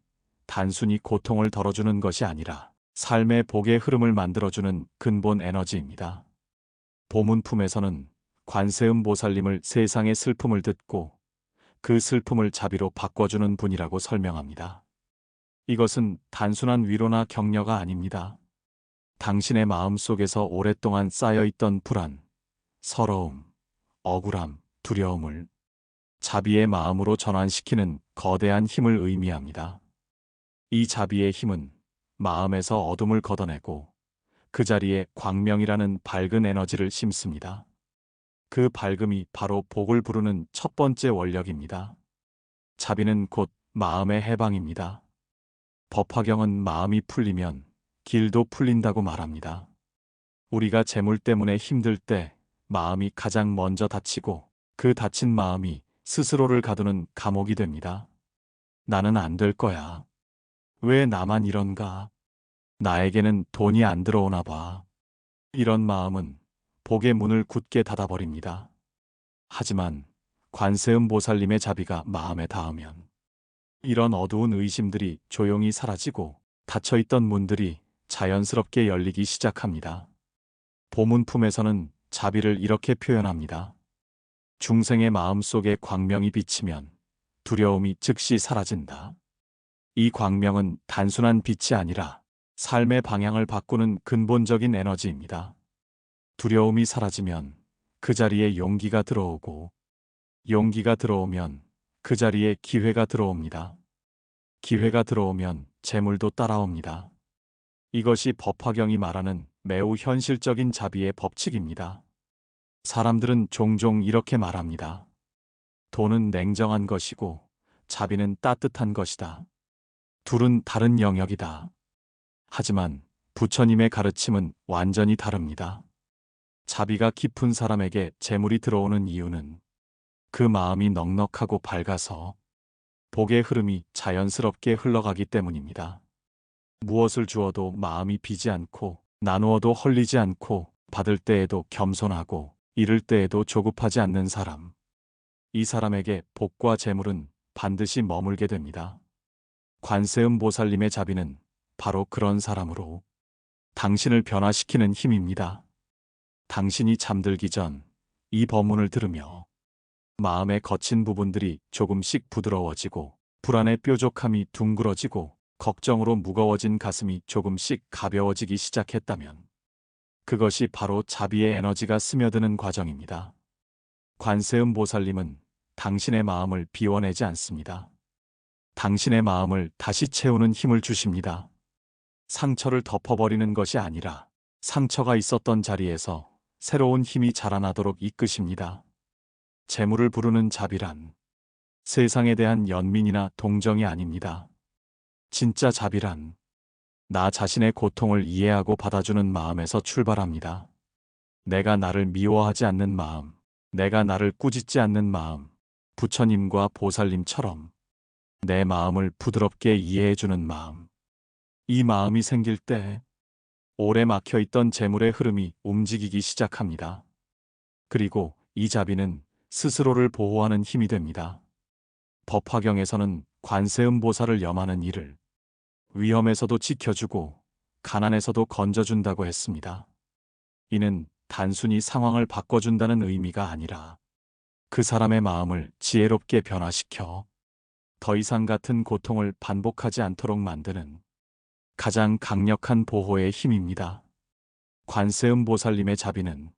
단순히 고통을 덜어주는 것이 아니라 삶의 복의 흐름을 만들어주는 근본 에너지입니다. 보문품에서는 관세음 보살님을 세상의 슬픔을 듣고 그 슬픔을 자비로 바꿔주는 분이라고 설명합니다. 이것은 단순한 위로나 격려가 아닙니다. 당신의 마음 속에서 오랫동안 쌓여있던 불안, 서러움, 억울함, 두려움을 자비의 마음으로 전환시키는 거대한 힘을 의미합니다. 이 자비의 힘은 마음에서 어둠을 걷어내고 그 자리에 광명이라는 밝은 에너지를 심습니다. 그 밝음이 바로 복을 부르는 첫 번째 원력입니다. 자비는 곧 마음의 해방입니다. 법화경은 마음이 풀리면 길도 풀린다고 말합니다. 우리가 재물 때문에 힘들 때 마음이 가장 먼저 다치고 그 다친 마음이 스스로를 가두는 감옥이 됩니다. 나는 안 될 거야. 왜 나만 이런가? 나에게는 돈이 안 들어오나 봐. 이런 마음은 복의 문을 굳게 닫아버립니다. 하지만 관세음 보살님의 자비가 마음에 닿으면 이런 어두운 의심들이 조용히 사라지고 닫혀있던 문들이 자연스럽게 열리기 시작합니다. 보문품에서는 자비를 이렇게 표현합니다. 중생의 마음 속에 광명이 비치면 두려움이 즉시 사라진다. 이 광명은 단순한 빛이 아니라 삶의 방향을 바꾸는 근본적인 에너지입니다. 두려움이 사라지면 그 자리에 용기가 들어오고 용기가 들어오면 그 자리에 기회가 들어옵니다. 기회가 들어오면 재물도 따라옵니다. 이것이 법화경이 말하는 매우 현실적인 자비의 법칙입니다. 사람들은 종종 이렇게 말합니다. 돈은 냉정한 것이고 자비는 따뜻한 것이다. 둘은 다른 영역이다. 하지만 부처님의 가르침은 완전히 다릅니다. 자비가 깊은 사람에게 재물이 들어오는 이유는 그 마음이 넉넉하고 밝아서 복의 흐름이 자연스럽게 흘러가기 때문입니다. 무엇을 주어도 마음이 비지 않고 나누어도 헐리지 않고 받을 때에도 겸손하고 잃을 때에도 조급하지 않는 사람. 이 사람에게 복과 재물은 반드시 머물게 됩니다. 관세음 보살님의 자비는 바로 그런 사람으로 당신을 변화시키는 힘입니다. 당신이 잠들기 전 이 법문을 들으며 마음의 거친 부분들이 조금씩 부드러워지고 불안의 뾰족함이 둥그러지고 걱정으로 무거워진 가슴이 조금씩 가벼워지기 시작했다면 그것이 바로 자비의 에너지가 스며드는 과정입니다. 관세음 보살님은 당신의 마음을 비워내지 않습니다. 당신의 마음을 다시 채우는 힘을 주십니다. 상처를 덮어버리는 것이 아니라 상처가 있었던 자리에서 새로운 힘이 자라나도록 이끄십니다. 재물을 부르는 자비란 세상에 대한 연민이나 동정이 아닙니다. 진짜 자비란 나 자신의 고통을 이해하고 받아주는 마음에서 출발합니다. 내가 나를 미워하지 않는 마음, 내가 나를 꾸짖지 않는 마음, 부처님과 보살님처럼 내 마음을 부드럽게 이해해주는 마음. 이 마음이 생길 때 오래 막혀있던 재물의 흐름이 움직이기 시작합니다. 그리고 이 자비는 스스로를 보호하는 힘이 됩니다. 법화경에서는 관세음보살을 염하는 이를 위험에서도 지켜주고 가난에서도 건져준다고 했습니다. 이는 단순히 상황을 바꿔준다는 의미가 아니라 그 사람의 마음을 지혜롭게 변화시켜 더 이상 같은 고통을 반복하지 않도록 만드는 가장 강력한 보호의 힘입니다. 관세음보살님의 자비는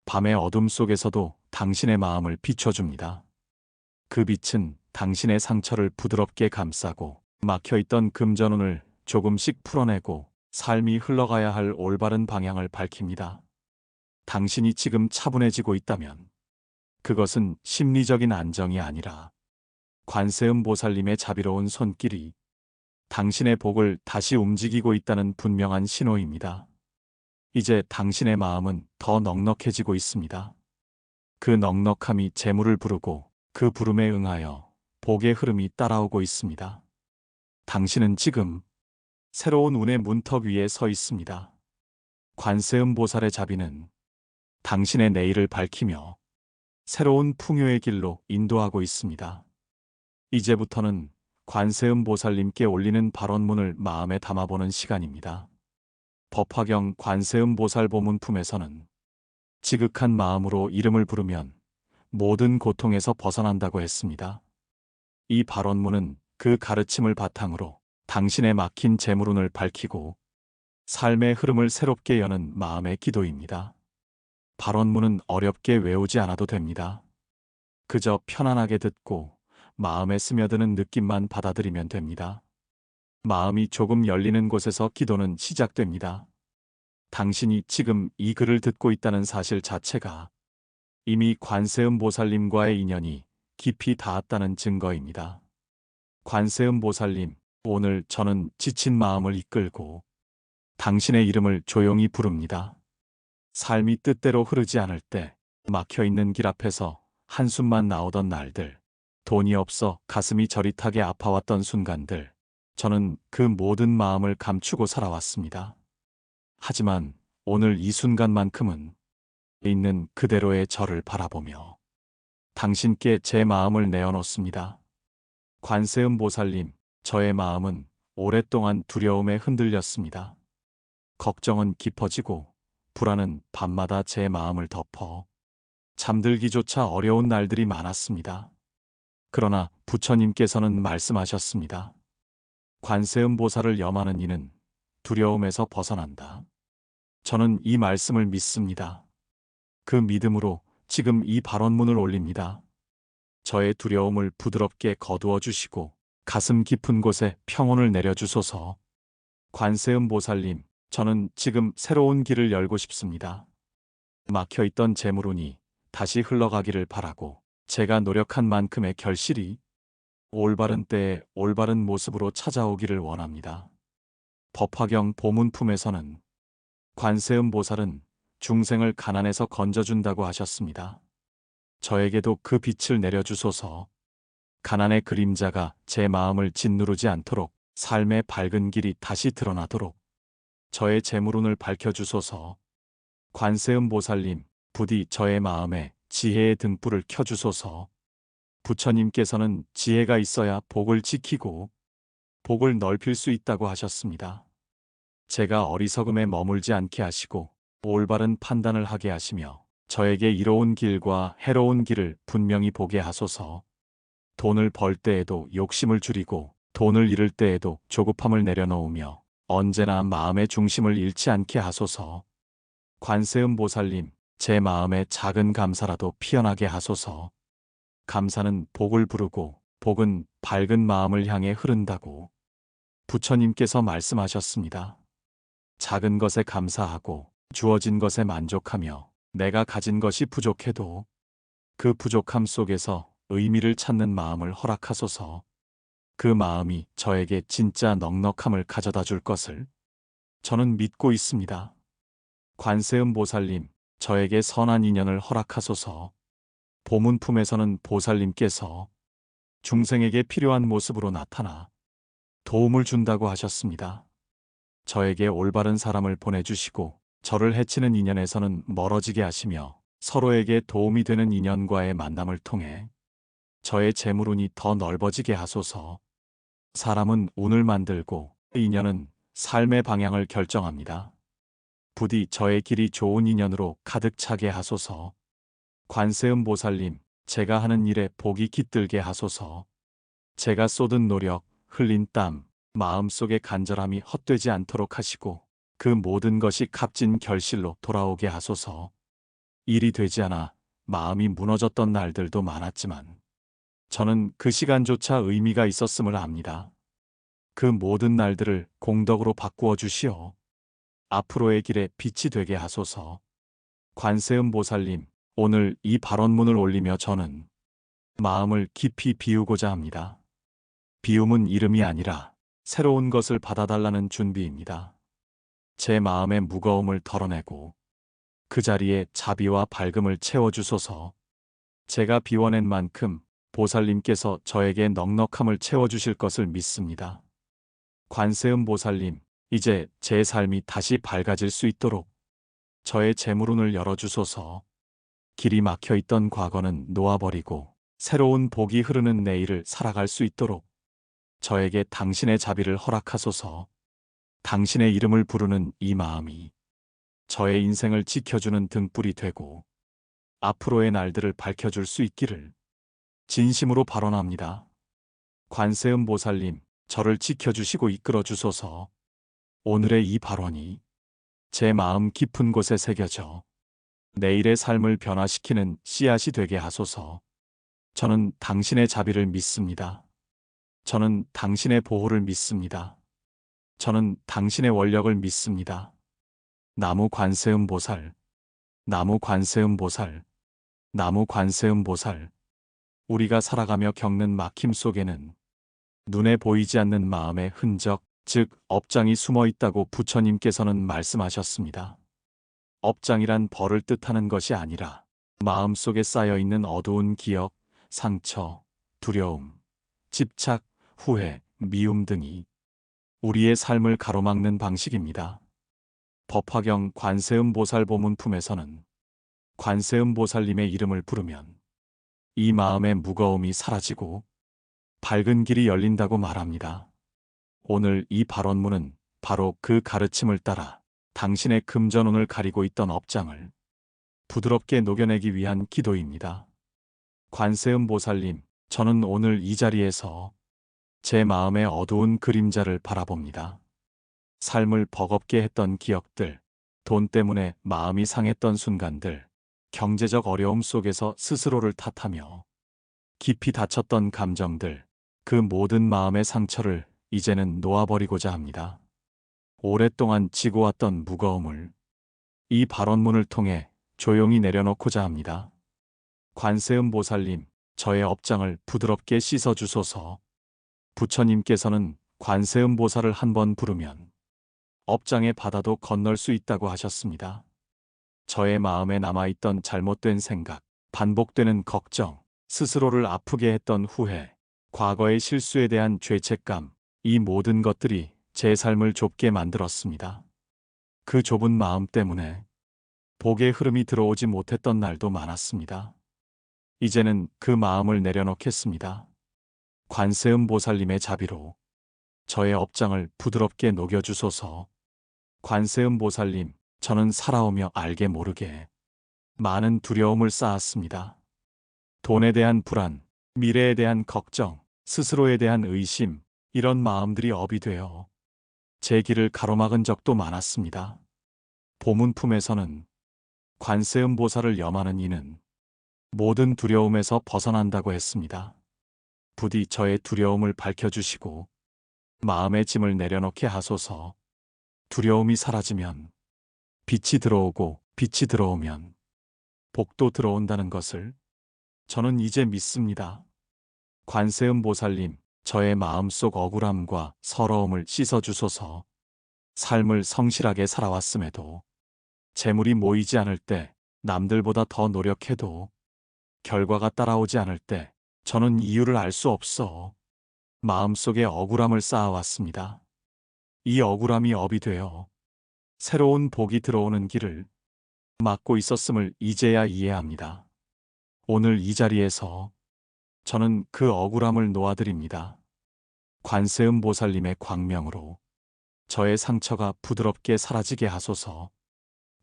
밤의 어둠 속에서도 당신의 마음을 비춰줍니다. 그 빛은 당신의 상처를 부드럽게 감싸고 막혀있던 금전운을 조금씩 풀어내고 삶이 흘러가야 할 올바른 방향을 밝힙니다. 당신이 지금 차분해지고 있다면 그것은 심리적인 안정이 아니라 관세음보살님의 자비로운 손길이 당신의 복을 다시 움직이고 있다는 분명한 신호입니다. 이제 당신의 마음은 더 넉넉해지고 있습니다. 그 넉넉함이 재물을 부르고 그 부름에 응하여 복의 흐름이 따라오고 있습니다. 당신은 지금 새로운 운의 문턱 위에 서 있습니다. 관세음보살의 자비는 당신의 내일을 밝히며 새로운 풍요의 길로 인도하고 있습니다. 이제부터는 관세음보살님께 올리는 발언문을 마음에 담아보는 시간입니다. 법화경 관세음보살보문품에서는 지극한 마음으로 이름을 부르면 모든 고통에서 벗어난다고 했습니다. 이 발언문은 그 가르침을 바탕으로 당신의 막힌 재물운을 밝히고 삶의 흐름을 새롭게 여는 마음의 기도입니다. 발언문은 어렵게 외우지 않아도 됩니다. 그저 편안하게 듣고 마음에 스며드는 느낌만 받아들이면 됩니다. 마음이 조금 열리는 곳에서 기도는 시작됩니다. 당신이 지금 이 글을 듣고 있다는 사실 자체가 이미 관세음보살님과의 인연이 깊이 닿았다는 증거입니다. 관세음보살님, 오늘 저는 지친 마음을 이끌고 당신의 이름을 조용히 부릅니다. 삶이 뜻대로 흐르지 않을 때 막혀있는 길 앞에서 한숨만 나오던 날들, 돈이 없어 가슴이 저릿하게 아파왔던 순간들, 저는 그 모든 마음을 감추고 살아왔습니다. 하지만 오늘 이 순간만큼은 있는 그대로의 저를 바라보며 당신께 제 마음을 내어놓습니다. 관세음보살님, 저의 마음은 오랫동안 두려움에 흔들렸습니다. 걱정은 깊어지고 불안은 밤마다 제 마음을 덮어 잠들기조차 어려운 날들이 많았습니다. 그러나 부처님께서는 말씀하셨습니다. 관세음보살을 염하는 이는 두려움에서 벗어난다. 저는 이 말씀을 믿습니다. 그 믿음으로 지금 이 발언문을 올립니다. 저의 두려움을 부드럽게 거두어 주시고 가슴 깊은 곳에 평온을 내려주소서. 관세음보살님, 저는 지금 새로운 길을 열고 싶습니다. 막혀있던 재물운이 다시 흘러가기를 바라고 제가 노력한 만큼의 결실이 올바른 때에 올바른 모습으로 찾아오기를 원합니다. 법화경 보문품에서는 관세음보살은 중생을 가난에서 건져준다고 하셨습니다. 저에게도 그 빛을 내려주소서. 가난의 그림자가 제 마음을 짓누르지 않도록 삶의 밝은 길이 다시 드러나도록 저의 재물운을 밝혀주소서. 관세음보살님, 부디 저의 마음에 지혜의 등불을 켜주소서. 부처님께서는 지혜가 있어야 복을 지키고 복을 넓힐 수 있다고 하셨습니다. 제가 어리석음에 머물지 않게 하시고 올바른 판단을 하게 하시며 저에게 이로운 길과 해로운 길을 분명히 보게 하소서. 돈을 벌 때에도 욕심을 줄이고 돈을 잃을 때에도 조급함을 내려놓으며 언제나 마음의 중심을 잃지 않게 하소서. 관세음보살님, 제 마음에 작은 감사라도 피어나게 하소서. 감사는 복을 부르고 복은 밝은 마음을 향해 흐른다고 부처님께서 말씀하셨습니다. 작은 것에 감사하고 주어진 것에 만족하며 내가 가진 것이 부족해도 그 부족함 속에서 의미를 찾는 마음을 허락하소서. 그 마음이 저에게 진짜 넉넉함을 가져다 줄 것을 저는 믿고 있습니다. 관세음 보살님, 저에게 선한 인연을 허락하소서. 보문품에서는 보살님께서 중생에게 필요한 모습으로 나타나 도움을 준다고 하셨습니다. 저에게 올바른 사람을 보내주시고 저를 해치는 인연에서는 멀어지게 하시며 서로에게 도움이 되는 인연과의 만남을 통해 저의 재물운이 더 넓어지게 하소서. 사람은 운을 만들고 인연은 삶의 방향을 결정합니다. 부디 저의 길이 좋은 인연으로 가득 차게 하소서. 관세음 보살님, 제가 하는 일에 복이 깃들게 하소서. 제가 쏟은 노력, 흘린 땀, 마음속의 간절함이 헛되지 않도록 하시고 그 모든 것이 값진 결실로 돌아오게 하소서. 일이 되지 않아 마음이 무너졌던 날들도 많았지만 저는 그 시간조차 의미가 있었음을 압니다. 그 모든 날들을 공덕으로 바꾸어 주시어 앞으로의 길에 빛이 되게 하소서. 관세음 보살님, 오늘 이 발언문을 올리며 저는 마음을 깊이 비우고자 합니다. 비움은 이름이 아니라 새로운 것을 받아달라는 준비입니다. 제 마음의 무거움을 덜어내고 그 자리에 자비와 밝음을 채워주소서. 제가 비워낸 만큼 보살님께서 저에게 넉넉함을 채워주실 것을 믿습니다. 관세음 보살님, 이제 제 삶이 다시 밝아질 수 있도록 저의 재물운을 열어주소서. 길이 막혀 있던 과거는 놓아버리고 새로운 복이 흐르는 내일을 살아갈 수 있도록 저에게 당신의 자비를 허락하소서. 당신의 이름을 부르는 이 마음이 저의 인생을 지켜주는 등불이 되고 앞으로의 날들을 밝혀줄 수 있기를 진심으로 발언합니다. 관세음 보살님, 저를 지켜주시고 이끌어 주소서. 오늘의 이 발언이 제 마음 깊은 곳에 새겨져 내일의 삶을 변화시키는 씨앗이 되게 하소서. 저는 당신의 자비를 믿습니다. 저는 당신의 보호를 믿습니다. 저는 당신의 원력을 믿습니다. 나무 관세음 보살, 나무 관세음 보살, 나무 관세음 보살. 우리가 살아가며 겪는 막힘 속에는 눈에 보이지 않는 마음의 흔적, 즉 업장이 숨어 있다고 부처님께서는 말씀하셨습니다. 업장이란 벌을 뜻하는 것이 아니라 마음속에 쌓여 있는 어두운 기억, 상처, 두려움, 집착, 후회, 미움 등이 우리의 삶을 가로막는 방식입니다. 법화경 관세음 보살 보문품에서는 관세음 보살님의 이름을 부르면 이 마음의 무거움이 사라지고 밝은 길이 열린다고 말합니다. 오늘 이 발언문은 바로 그 가르침을 따라 당신의 금전운을 가리고 있던 업장을 부드럽게 녹여내기 위한 기도입니다. 관세음 보살님, 저는 오늘 이 자리에서 제 마음의 어두운 그림자를 바라봅니다. 삶을 버겁게 했던 기억들, 돈 때문에 마음이 상했던 순간들, 경제적 어려움 속에서 스스로를 탓하며 깊이 다쳤던 감정들, 그 모든 마음의 상처를 이제는 놓아버리고자 합니다. 오랫동안 지고 왔던 무거움을 이 발언문을 통해 조용히 내려놓고자 합니다. 관세음 보살님, 저의 업장을 부드럽게 씻어주소서. 부처님께서는 관세음 보살을 한 번 부르면 업장의 바다도 건널 수 있다고 하셨습니다. 저의 마음에 남아있던 잘못된 생각, 반복되는 걱정, 스스로를 아프게 했던 후회, 과거의 실수에 대한 죄책감, 이 모든 것들이 제 삶을 좁게 만들었습니다. 그 좁은 마음 때문에 복의 흐름이 들어오지 못했던 날도 많았습니다. 이제는 그 마음을 내려놓겠습니다. 관세음 보살님의 자비로 저의 업장을 부드럽게 녹여주소서. 관세음 보살님, 저는 살아오며 알게 모르게 많은 두려움을 쌓았습니다. 돈에 대한 불안, 미래에 대한 걱정, 스스로에 대한 의심, 이런 마음들이 업이 되어 제 길을 가로막은 적도 많았습니다. 보문품에서는 관세음 보살을 염하는 이는 모든 두려움에서 벗어난다고 했습니다. 부디 저의 두려움을 밝혀주시고 마음의 짐을 내려놓게 하소서. 두려움이 사라지면 빛이 들어오고 빛이 들어오면 복도 들어온다는 것을 저는 이제 믿습니다. 관세음 보살님, 저의 마음속 억울함과 서러움을 씻어주소서. 삶을 성실하게 살아왔음에도 재물이 모이지 않을 때, 남들보다 더 노력해도 결과가 따라오지 않을 때 저는 이유를 알 수 없어 마음속에 억울함을 쌓아왔습니다. 이 억울함이 업이 되어 새로운 복이 들어오는 길을 막고 있었음을 이제야 이해합니다. 오늘 이 자리에서 저는 그 억울함을 놓아드립니다. 관세음 보살님의 광명으로 저의 상처가 부드럽게 사라지게 하소서.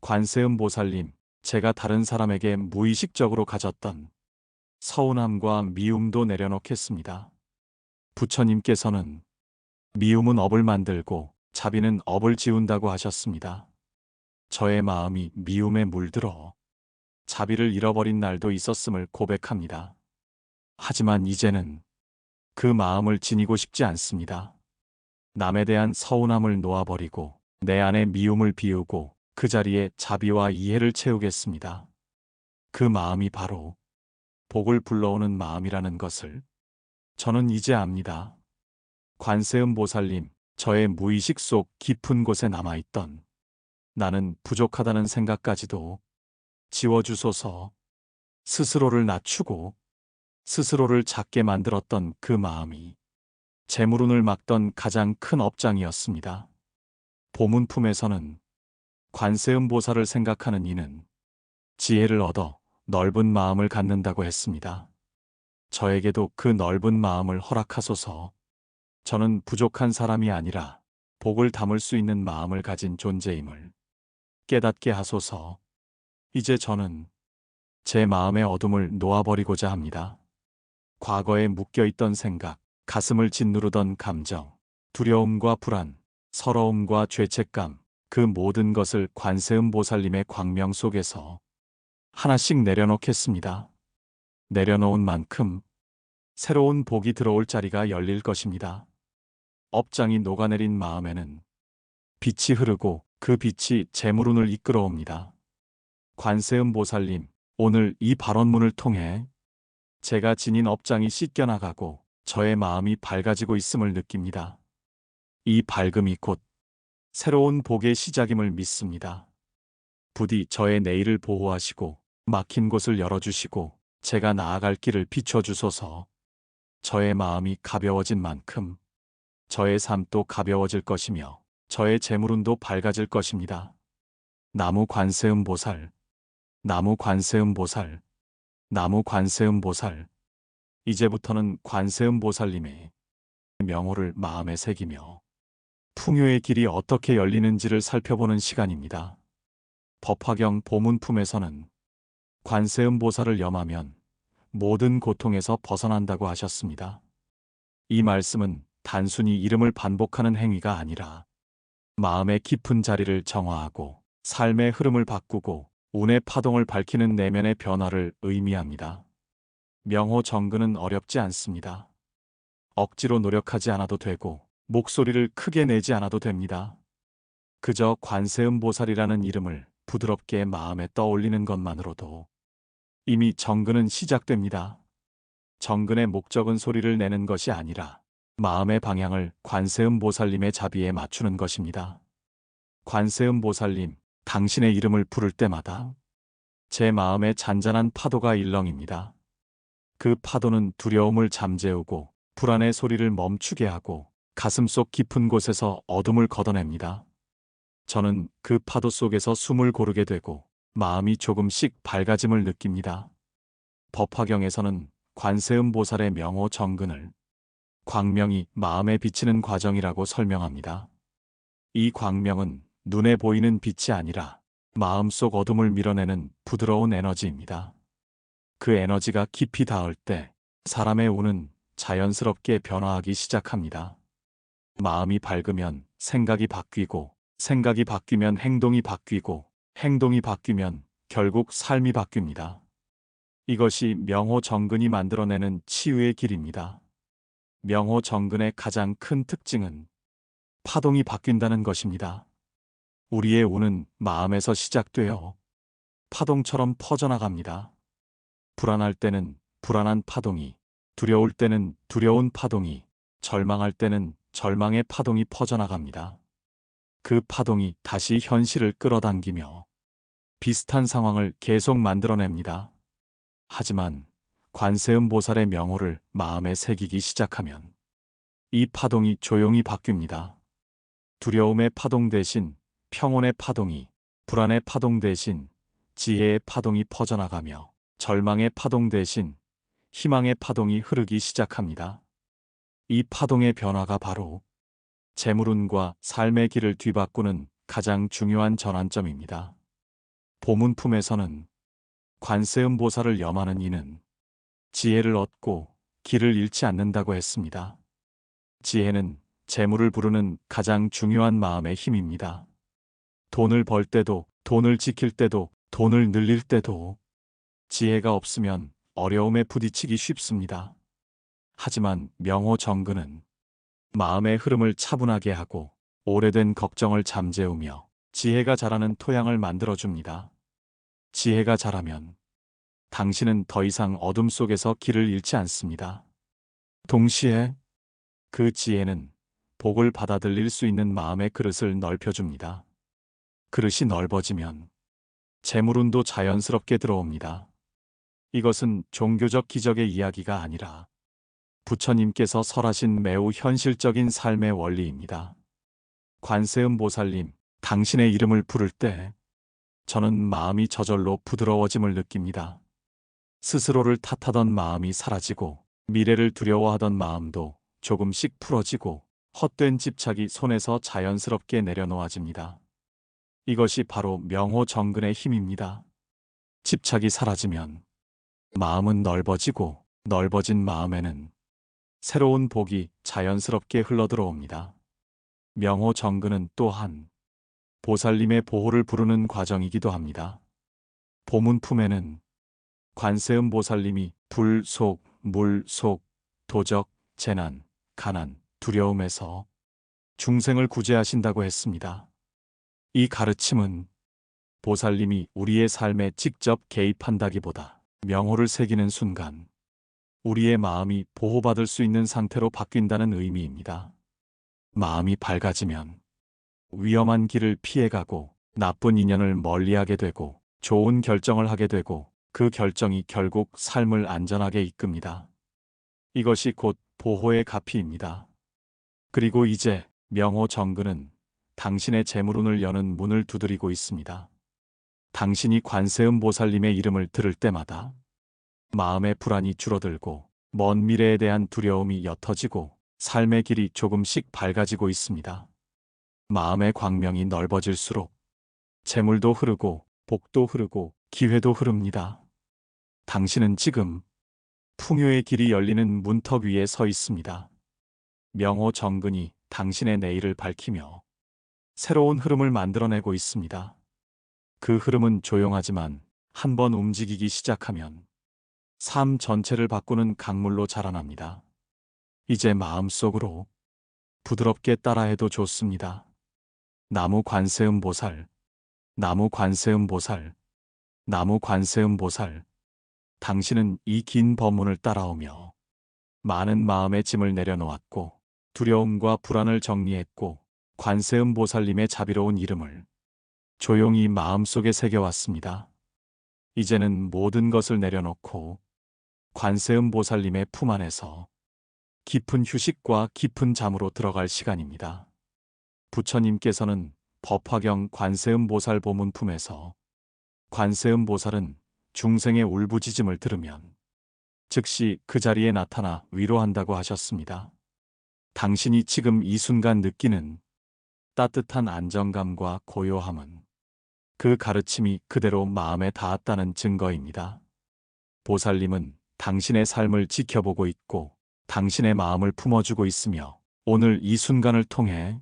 관세음 보살님, 제가 다른 사람에게 무의식적으로 가졌던 서운함과 미움도 내려놓겠습니다. 부처님께서는 미움은 업을 만들고 자비는 업을 지운다고 하셨습니다. 저의 마음이 미움에 물들어 자비를 잃어버린 날도 있었음을 고백합니다. 하지만 이제는 그 마음을 지니고 싶지 않습니다. 남에 대한 서운함을 놓아버리고 내 안의 미움을 비우고 그 자리에 자비와 이해를 채우겠습니다. 그 마음이 바로 복을 불러오는 마음이라는 것을 저는 이제 압니다. 관세음 보살님, 저의 무의식 속 깊은 곳에 남아있던 나는 부족하다는 생각까지도 지워주소서. 스스로를 낮추고 스스로를 작게 만들었던 그 마음이 재물운을 막던 가장 큰 업장이었습니다. 보문품에서는 관세음 보살을 생각하는 이는 지혜를 얻어 넓은 마음을 갖는다고 했습니다. 저에게도 그 넓은 마음을 허락하소서. 저는 부족한 사람이 아니라 복을 담을 수 있는 마음을 가진 존재임을 깨닫게 하소서. 이제 저는 제 마음의 어둠을 놓아버리고자 합니다. 과거에 묶여있던 생각, 가슴을 짓누르던 감정, 두려움과 불안, 서러움과 죄책감, 그 모든 것을 관세음 보살님의 광명 속에서 하나씩 내려놓겠습니다. 내려놓은 만큼 새로운 복이 들어올 자리가 열릴 것입니다. 업장이 녹아내린 마음에는 빛이 흐르고 그 빛이 재물운을 이끌어옵니다. 관세음 보살님, 오늘 이 발언문을 통해 제가 지닌 업장이 씻겨나가고 저의 마음이 밝아지고 있음을 느낍니다. 이 밝음이 곧 새로운 복의 시작임을 믿습니다. 부디 저의 내일을 보호하시고 막힌 곳을 열어주시고 제가 나아갈 길을 비춰주소서. 저의 마음이 가벼워진 만큼 저의 삶도 가벼워질 것이며 저의 재물운도 밝아질 것입니다. 나무 관세음 보살, 나무 관세음 보살, 나무 관세음 보살. 이제부터는 관세음 보살님의 명호를 마음에 새기며 풍요의 길이 어떻게 열리는지를 살펴보는 시간입니다. 법화경 보문품에서는 관세음 보살을 염하면 모든 고통에서 벗어난다고 하셨습니다. 이 말씀은 단순히 이름을 반복하는 행위가 아니라 마음의 깊은 자리를 정화하고 삶의 흐름을 바꾸고 운의 파동을 밝히는 내면의 변화를 의미합니다. 명호 정근은 어렵지 않습니다. 억지로 노력하지 않아도 되고 목소리를 크게 내지 않아도 됩니다. 그저 관세음 보살이라는 이름을 부드럽게 마음에 떠올리는 것만으로도 이미 정근은 시작됩니다. 정근의 목적은 소리를 내는 것이 아니라 마음의 방향을 관세음 보살님의 자비에 맞추는 것입니다. 관세음 보살님, 당신의 이름을 부를 때마다 제 마음의 잔잔한 파도가 일렁입니다. 그 파도는 두려움을 잠재우고 불안의 소리를 멈추게 하고 가슴속 깊은 곳에서 어둠을 걷어냅니다. 저는 그 파도 속에서 숨을 고르게 되고 마음이 조금씩 밝아짐을 느낍니다. 법화경에서는 관세음 보살의 명호 정근을 광명이 마음에 비치는 과정이라고 설명합니다. 이 광명은 눈에 보이는 빛이 아니라 마음속 어둠을 밀어내는 부드러운 에너지입니다. 그 에너지가 깊이 닿을 때 사람의 운은 자연스럽게 변화하기 시작합니다. 마음이 밝으면 생각이 바뀌고 생각이 바뀌면 행동이 바뀌고 행동이 바뀌면 결국 삶이 바뀝니다. 이것이 명호 정근이 만들어내는 치유의 길입니다. 명호 정근의 가장 큰 특징은 파동이 바뀐다는 것입니다. 우리의 운은 마음에서 시작되어 파동처럼 퍼져나갑니다. 불안할 때는 불안한 파동이, 두려울 때는 두려운 파동이, 절망할 때는 절망의 파동이 퍼져나갑니다. 그 파동이 다시 현실을 끌어당기며 비슷한 상황을 계속 만들어냅니다. 하지만 관세음 보살의 명호를 마음에 새기기 시작하면 이 파동이 조용히 바뀝니다. 두려움의 파동 대신 평온의 파동이, 불안의 파동 대신 지혜의 파동이 퍼져나가며 절망의 파동 대신 희망의 파동이 흐르기 시작합니다. 이 파동의 변화가 바로 재물운과 삶의 길을 뒤바꾸는 가장 중요한 전환점입니다. 보문품에서는 관세음 보살을 염하는 이는 지혜를 얻고 길을 잃지 않는다고 했습니다. 지혜는 재물을 부르는 가장 중요한 마음의 힘입니다. 돈을 벌 때도, 돈을 지킬 때도, 돈을 늘릴 때도 지혜가 없으면 어려움에 부딪히기 쉽습니다. 하지만 명호 정근은 마음의 흐름을 차분하게 하고 오래된 걱정을 잠재우며 지혜가 자라는 토양을 만들어줍니다. 지혜가 자라면 당신은 더 이상 어둠 속에서 길을 잃지 않습니다. 동시에 그 지혜는 복을 받아들일 수 있는 마음의 그릇을 넓혀줍니다. 그릇이 넓어지면 재물운도 자연스럽게 들어옵니다. 이것은 종교적 기적의 이야기가 아니라 부처님께서 설하신 매우 현실적인 삶의 원리입니다. 관세음 보살님, 당신의 이름을 부를 때 저는 마음이 저절로 부드러워짐을 느낍니다. 스스로를 탓하던 마음이 사라지고 미래를 두려워하던 마음도 조금씩 풀어지고 헛된 집착이 손에서 자연스럽게 내려놓아집니다. 이것이 바로 명호 정근의 힘입니다. 집착이 사라지면 마음은 넓어지고 넓어진 마음에는 새로운 복이 자연스럽게 흘러들어옵니다. 명호 정근은 또한 보살님의 보호를 부르는 과정이기도 합니다. 보문품에는 관세음 보살님이 불 속, 물 속, 도적, 재난, 가난, 두려움에서 중생을 구제하신다고 했습니다. 이 가르침은 보살님이 우리의 삶에 직접 개입한다기보다 명호를 새기는 순간 우리의 마음이 보호받을 수 있는 상태로 바뀐다는 의미입니다. 마음이 밝아지면 위험한 길을 피해가고 나쁜 인연을 멀리하게 되고 좋은 결정을 하게 되고 그 결정이 결국 삶을 안전하게 이끕니다. 이것이 곧 보호의 가피입니다. 그리고 이제 명호 정근은 당신의 재물운을 여는 문을 두드리고 있습니다. 당신이 관세음 보살님의 이름을 들을 때마다 마음의 불안이 줄어들고 먼 미래에 대한 두려움이 옅어지고 삶의 길이 조금씩 밝아지고 있습니다. 마음의 광명이 넓어질수록 재물도 흐르고 복도 흐르고 기회도 흐릅니다. 당신은 지금 풍요의 길이 열리는 문턱 위에 서 있습니다. 명호 정근이 당신의 내일을 밝히며 새로운 흐름을 만들어내고 있습니다. 그 흐름은 조용하지만 한번 움직이기 시작하면 삶 전체를 바꾸는 강물로 자라납니다. 이제 마음속으로 부드럽게 따라해도 좋습니다. 나무 관세음 보살, 나무 관세음 보살, 나무 관세음 보살. 당신은 이 긴 법문을 따라오며 많은 마음의 짐을 내려놓았고 두려움과 불안을 정리했고 관세음 보살님의 자비로운 이름을 조용히 마음속에 새겨왔습니다. 이제는 모든 것을 내려놓고 관세음 보살님의 품 안에서 깊은 휴식과 깊은 잠으로 들어갈 시간입니다. 부처님께서는 법화경 관세음 보살 보문품에서 관세음 보살은 중생의 울부짖음을 들으면 즉시 그 자리에 나타나 위로한다고 하셨습니다. 당신이 지금 이 순간 느끼는 따뜻한 안정감과 고요함은 그 가르침이 그대로 마음에 닿았다는 증거입니다. 보살님은 당신의 삶을 지켜보고 있고 당신의 마음을 품어주고 있으며 오늘 이 순간을 통해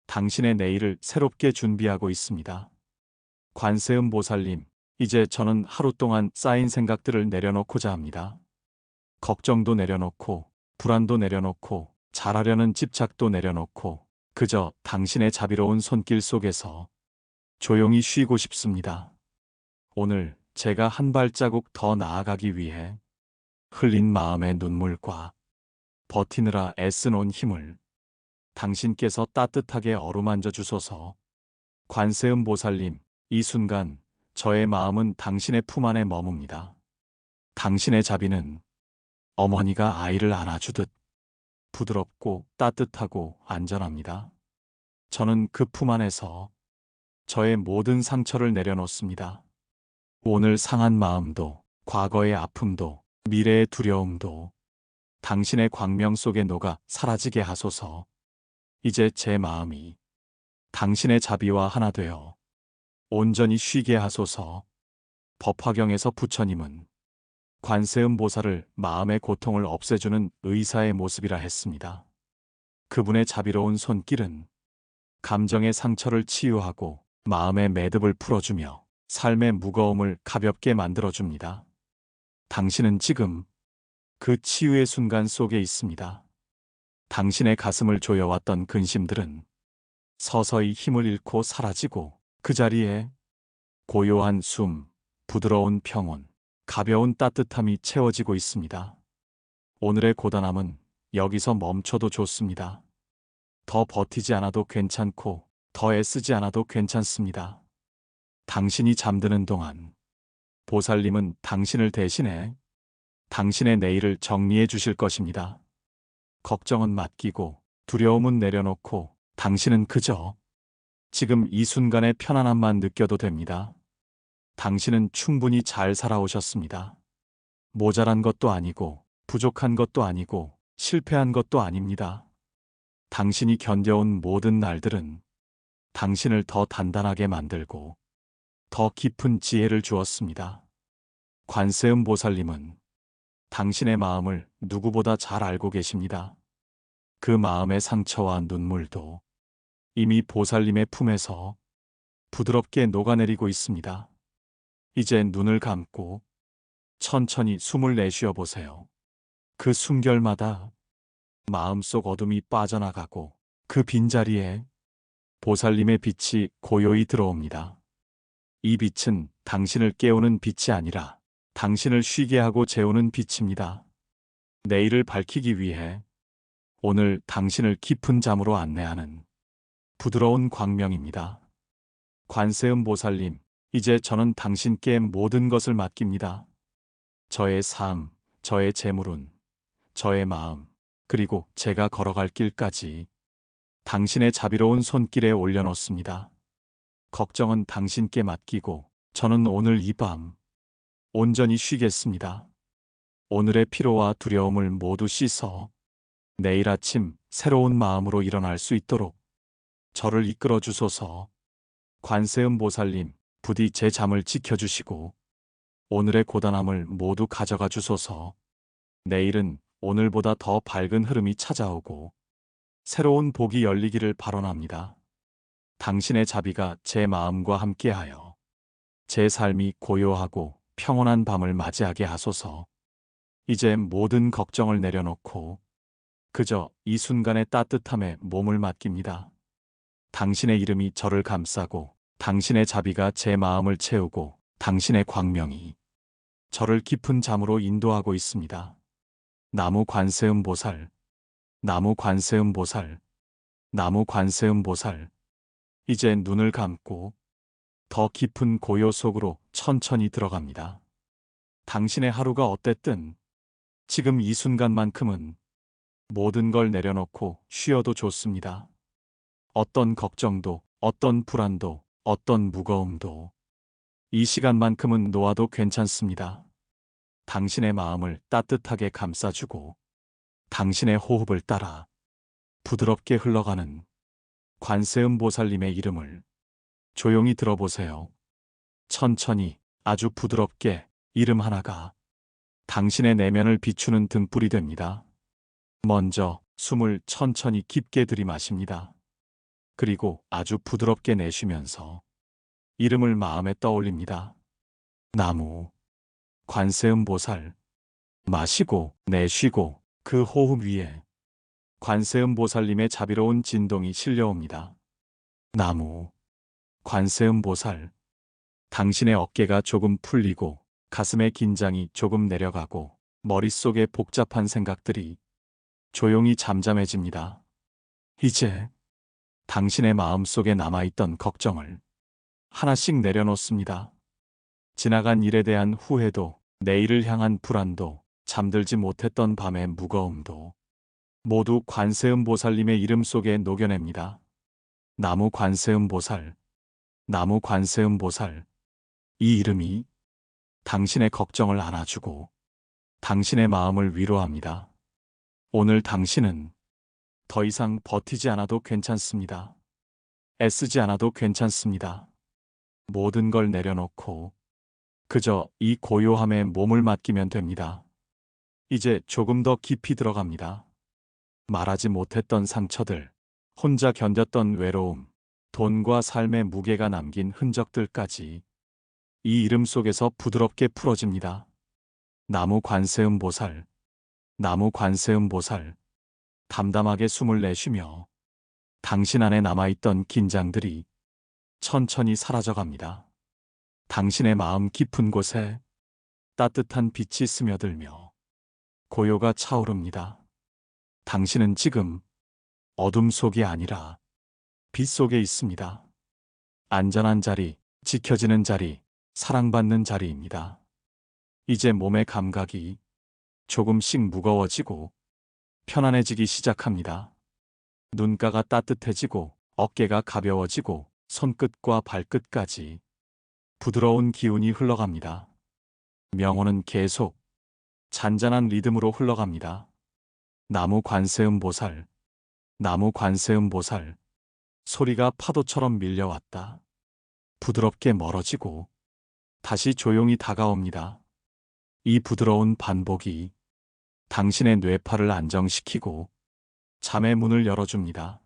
당신의 내일을 새롭게 준비하고 있습니다. 관세음 보살님, 이제 저는 하루 동안 쌓인 생각들을 내려놓고자 합니다. 걱정도 내려놓고 불안도 내려놓고 잘하려는 집착도 내려놓고 그저 당신의 자비로운 손길 속에서 조용히 쉬고 싶습니다. 오늘 제가 한 발자국 더 나아가기 위해 흘린 마음의 눈물과 버티느라 애쓰놓은 힘을 당신께서 따뜻하게 어루만져 주소서. 관세음 보살님, 이 순간 저의 마음은 당신의 품 안에 머뭅니다. 당신의 자비는 어머니가 아이를 안아주듯 부드럽고 따뜻하고 안전합니다. 저는 그 품 안에서 저의 모든 상처를 내려놓습니다. 오늘 상한 마음도, 과거의 아픔도, 미래의 두려움도 당신의 광명 속에 녹아 사라지게 하소서. 이제 제 마음이 당신의 자비와 하나 되어 온전히 쉬게 하소서. 법화경에서 부처님은 관세음 보살을 마음의 고통을 없애주는 의사의 모습이라 했습니다. 그분의 자비로운 손길은 감정의 상처를 치유하고 마음의 매듭을 풀어주며 삶의 무거움을 가볍게 만들어줍니다. 당신은 지금 그 치유의 순간 속에 있습니다. 당신의 가슴을 조여왔던 근심들은 서서히 힘을 잃고 사라지고 그 자리에 고요한 숨, 부드러운 평온, 가벼운 따뜻함이 채워지고 있습니다. 오늘의 고단함은 여기서 멈춰도 좋습니다. 더 버티지 않아도 괜찮고 더 애쓰지 않아도 괜찮습니다. 당신이 잠드는 동안 보살님은 당신을 대신해 당신의 내일을 정리해 주실 것입니다. 걱정은 맡기고 두려움은 내려놓고 당신은 그저 지금 이 순간의 편안함만 느껴도 됩니다. 당신은 충분히 잘 살아오셨습니다. 모자란 것도 아니고 부족한 것도 아니고 실패한 것도 아닙니다. 당신이 견뎌온 모든 날들은 당신을 더 단단하게 만들고 더 깊은 지혜를 주었습니다. 관세음 보살님은 당신의 마음을 누구보다 잘 알고 계십니다. 그 마음의 상처와 눈물도 이미 보살님의 품에서 부드럽게 녹아내리고 있습니다. 이제 눈을 감고 천천히 숨을 내쉬어 보세요. 그 숨결마다 마음속 어둠이 빠져나가고 그 빈자리에 보살님의 빛이 고요히 들어옵니다. 이 빛은 당신을 깨우는 빛이 아니라 당신을 쉬게 하고 재우는 빛입니다. 내일을 밝히기 위해 오늘 당신을 깊은 잠으로 안내하는 부드러운 광명입니다. 관세음 보살님, 이제 저는 당신께 모든 것을 맡깁니다. 저의 삶, 저의 재물운, 저의 마음, 그리고 제가 걸어갈 길까지 당신의 자비로운 손길에 올려놓습니다. 걱정은 당신께 맡기고 저는 오늘 이 밤 온전히 쉬겠습니다. 오늘의 피로와 두려움을 모두 씻어 내일 아침 새로운 마음으로 일어날 수 있도록 저를 이끌어 주소서. 관세음 보살님, 부디 제 잠을 지켜주시고 오늘의 고단함을 모두 가져가 주소서. 내일은 오늘보다 더 밝은 흐름이 찾아오고 새로운 복이 열리기를 발언합니다. 당신의 자비가 제 마음과 함께하여 제 삶이 고요하고 평온한 밤을 맞이하게 하소서. 이제 모든 걱정을 내려놓고 그저 이 순간의 따뜻함에 몸을 맡깁니다. 당신의 이름이 저를 감싸고 당신의 자비가 제 마음을 채우고 당신의 광명이 저를 깊은 잠으로 인도하고 있습니다. 나무 관세음 보살, 나무 관세음 보살, 나무 관세음 보살. 이제 눈을 감고 더 깊은 고요 속으로 천천히 들어갑니다. 당신의 하루가 어땠든 지금 이 순간만큼은 모든 걸 내려놓고 쉬어도 좋습니다. 어떤 걱정도, 어떤 불안도, 어떤 무거움도 이 시간만큼은 놓아도 괜찮습니다. 당신의 마음을 따뜻하게 감싸주고 당신의 호흡을 따라 부드럽게 흘러가는 관세음 보살님의 이름을 조용히 들어보세요. 천천히 아주 부드럽게 이름 하나가 당신의 내면을 비추는 등불이 됩니다. 먼저 숨을 천천히 깊게 들이마십니다. 그리고 아주 부드럽게 내쉬면서 이름을 마음에 떠올립니다. 나무 관세음 보살. 마시고 내쉬고 그 호흡 위에 관세음 보살님의 자비로운 진동이 실려옵니다. 나무 관세음 보살, 당신의 어깨가 조금 풀리고 가슴의 긴장이 조금 내려가고 머릿속에 복잡한 생각들이 조용히 잠잠해집니다. 이제 당신의 마음속에 남아있던 걱정을 하나씩 내려놓습니다. 지나간 일에 대한 후회도, 내일을 향한 불안도, 잠들지 못했던 밤의 무거움도 모두 관세음 보살님의 이름 속에 녹여냅니다. 나무 관세음 보살, 나무 관세음 보살. 이 이름이 당신의 걱정을 안아주고 당신의 마음을 위로합니다. 오늘 당신은 더 이상 버티지 않아도 괜찮습니다. 애쓰지 않아도 괜찮습니다. 모든 걸 내려놓고 그저 이 고요함에 몸을 맡기면 됩니다. 이제 조금 더 깊이 들어갑니다. 말하지 못했던 상처들, 혼자 견뎠던 외로움, 돈과 삶의 무게가 남긴 흔적들까지 이 이름 속에서 부드럽게 풀어집니다. 나무 관세음 보살, 나무 관세음 보살. 담담하게 숨을 내쉬며 당신 안에 남아있던 긴장들이 천천히 사라져갑니다. 당신의 마음 깊은 곳에 따뜻한 빛이 스며들며 고요가 차오릅니다. 당신은 지금 어둠 속이 아니라 빛 속에 있습니다. 안전한 자리, 지켜지는 자리, 사랑받는 자리입니다. 이제 몸의 감각이 조금씩 무거워지고 편안해지기 시작합니다. 눈가가 따뜻해지고 어깨가 가벼워지고 손끝과 발끝까지 부드러운 기운이 흘러갑니다. 명호는 계속 잔잔한 리듬으로 흘러갑니다. 나무 관세음 보살, 나무 관세음 보살. 소리가 파도처럼 밀려왔다. 부드럽게 멀어지고 다시 조용히 다가옵니다. 이 부드러운 반복이 당신의 뇌파를 안정시키고 잠의 문을 열어줍니다.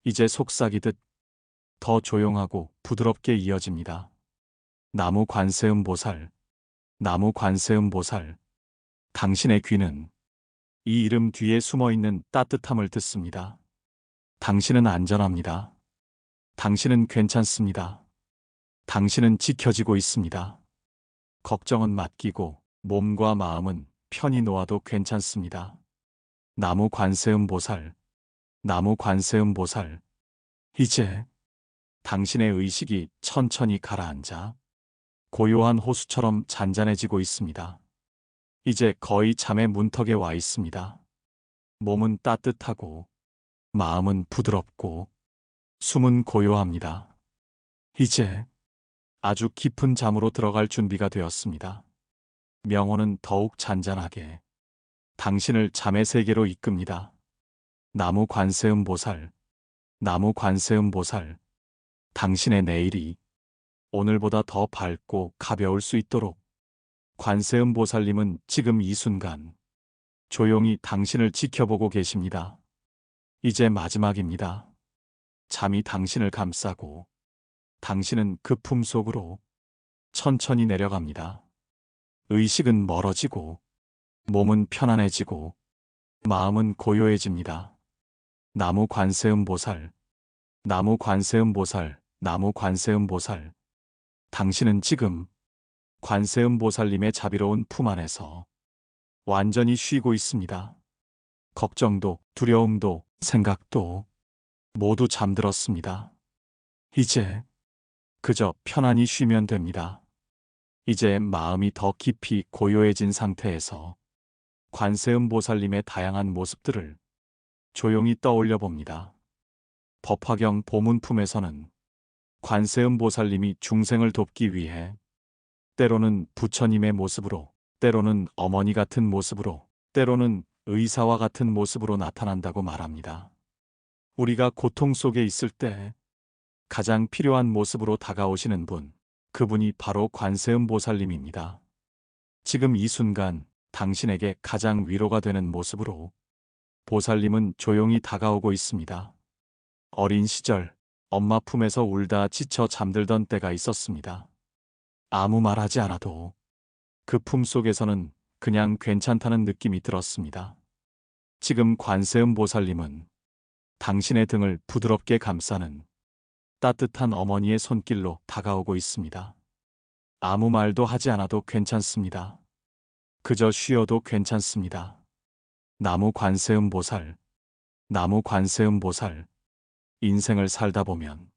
이제 속삭이듯 더 조용하고 부드럽게 이어집니다. 나무 관세음 보살, 나무 관세음 보살. 당신의 귀는 이 이름 뒤에 숨어있는 따뜻함을 듣습니다. 당신은 안전합니다. 당신은 괜찮습니다. 당신은 지켜지고 있습니다. 걱정은 맡기고 몸과 마음은 편히 놓아도 괜찮습니다. 나무 관세음 보살, 나무 관세음 보살. 이제 당신의 의식이 천천히 가라앉아 고요한 호수처럼 잔잔해지고 있습니다. 이제 거의 잠의 문턱에 와 있습니다. 몸은 따뜻하고 마음은 부드럽고 숨은 고요합니다. 이제 아주 깊은 잠으로 들어갈 준비가 되었습니다. 명호는 더욱 잔잔하게 당신을 잠의 세계로 이끕니다. 나무 관세음 보살, 나무 관세음 보살. 당신의 내일이 오늘보다 더 밝고 가벼울 수 있도록 관세음 보살님은 지금 이 순간 조용히 당신을 지켜보고 계십니다. 이제 마지막입니다. 잠이 당신을 감싸고 당신은 그 품 속으로 천천히 내려갑니다. 의식은 멀어지고 몸은 편안해지고 마음은 고요해집니다. 나무 관세음 보살, 나무 관세음 보살, 나무 관세음 보살. 당신은 지금 관세음 보살님의 자비로운 품 안에서 완전히 쉬고 있습니다. 걱정도, 두려움도, 생각도 모두 잠들었습니다. 이제 그저 편안히 쉬면 됩니다. 이제 마음이 더 깊이 고요해진 상태에서 관세음 보살님의 다양한 모습들을 조용히 떠올려 봅니다. 법화경 보문품에서는 관세음 보살님이 중생을 돕기 위해 때로는 부처님의 모습으로, 때로는 어머니 같은 모습으로, 때로는 의사와 같은 모습으로 나타난다고 말합니다. 우리가 고통 속에 있을 때 가장 필요한 모습으로 다가오시는 분, 그분이 바로 관세음 보살님입니다. 지금 이 순간 당신에게 가장 위로가 되는 모습으로 보살님은 조용히 다가오고 있습니다. 어린 시절 엄마 품에서 울다 지쳐 잠들던 때가 있었습니다. 아무 말하지 않아도 그 품 속에서는 그냥 괜찮다는 느낌이 들었습니다. 지금 관세음보살님은 당신의 등을 부드럽게 감싸는 따뜻한 어머니의 손길로 다가오고 있습니다. 아무 말도 하지 않아도 괜찮습니다. 그저 쉬어도 괜찮습니다. 나무 관세음보살, 나무 관세음보살. 인생을 살다 보면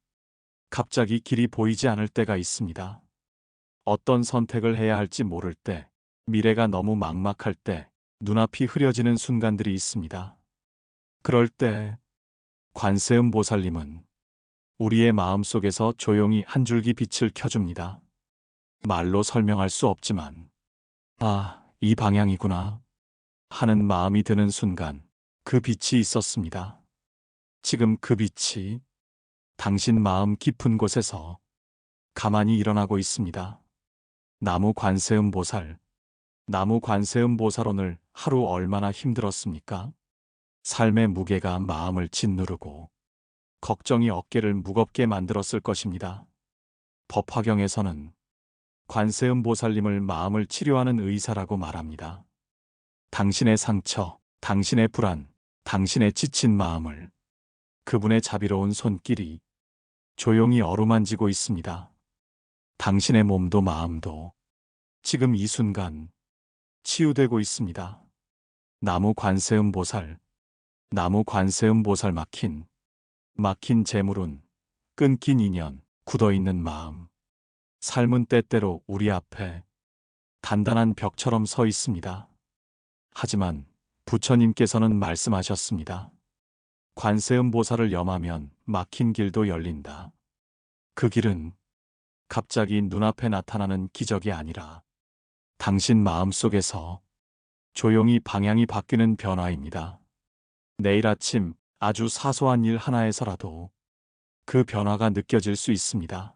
갑자기 길이 보이지 않을 때가 있습니다. 어떤 선택을 해야 할지 모를 때, 미래가 너무 막막할 때, 눈앞이 흐려지는 순간들이 있습니다. 그럴 때 관세음보살님은 우리의 마음속에서 조용히 한 줄기 빛을 켜줍니다. 말로 설명할 수 없지만, 아, 이 방향이구나 하는 마음이 드는 순간 그 빛이 있었습니다. 지금 그 빛이 당신 마음 깊은 곳에서 가만히 일어나고 있습니다. 나무 관세음보살, 나무 관세음보살 오늘 하루 얼마나 힘들었습니까? 삶의 무게가 마음을 짓누르고 걱정이 어깨를 무겁게 만들었을 것입니다. 법화경에서는 관세음보살님을 마음을 치료하는 의사라고 말합니다. 당신의 상처, 당신의 불안, 당신의 지친 마음을 그분의 자비로운 손길이 조용히 어루만지고 있습니다. 당신의 몸도 마음도 지금 이 순간 치유되고 있습니다. 나무 관세음보살, 나무 관세음보살 막힌 재물운, 끊긴 인연, 굳어있는 마음. 삶은 때때로 우리 앞에 단단한 벽처럼 서 있습니다. 하지만 부처님께서는 말씀하셨습니다. 관세음보살을 염하면 막힌 길도 열린다. 그 길은 갑자기 눈앞에 나타나는 기적이 아니라 당신 마음속에서 조용히 방향이 바뀌는 변화입니다. 내일 아침 아주 사소한 일 하나에서라도 그 변화가 느껴질 수 있습니다.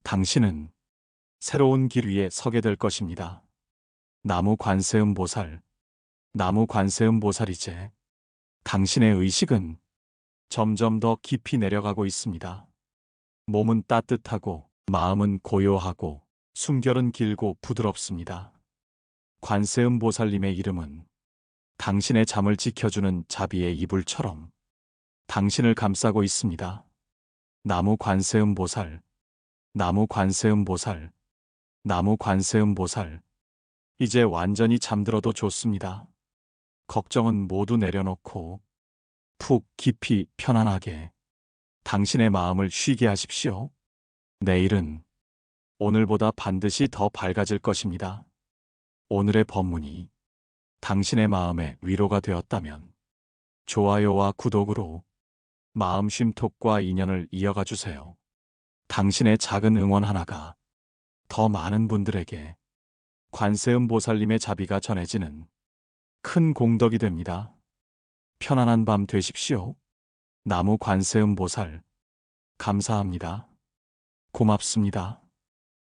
당신은 새로운 길 위에 서게 될 것입니다. 나무 관세음보살, 나무 관세음보살 이제 당신의 의식은 점점 더 깊이 내려가고 있습니다. 몸은 따뜻하고 마음은 고요하고 숨결은 길고 부드럽습니다. 관세음보살님의 이름은 당신의 잠을 지켜주는 자비의 이불처럼 당신을 감싸고 있습니다. 나무 관세음보살, 나무 관세음보살, 나무 관세음보살. 이제 완전히 잠들어도 좋습니다. 걱정은 모두 내려놓고 푹 깊이 편안하게 당신의 마음을 쉬게 하십시오. 내일은 오늘보다 반드시 더 밝아질 것입니다. 오늘의 법문이 당신의 마음에 위로가 되었다면 좋아요와 구독으로 마음 쉼톡과 인연을 이어가 주세요. 당신의 작은 응원 하나가 더 많은 분들에게 관세음보살님의 자비가 전해지는 큰 공덕이 됩니다. 편안한 밤 되십시오. 나무 관세음보살, 감사합니다. 고맙습니다.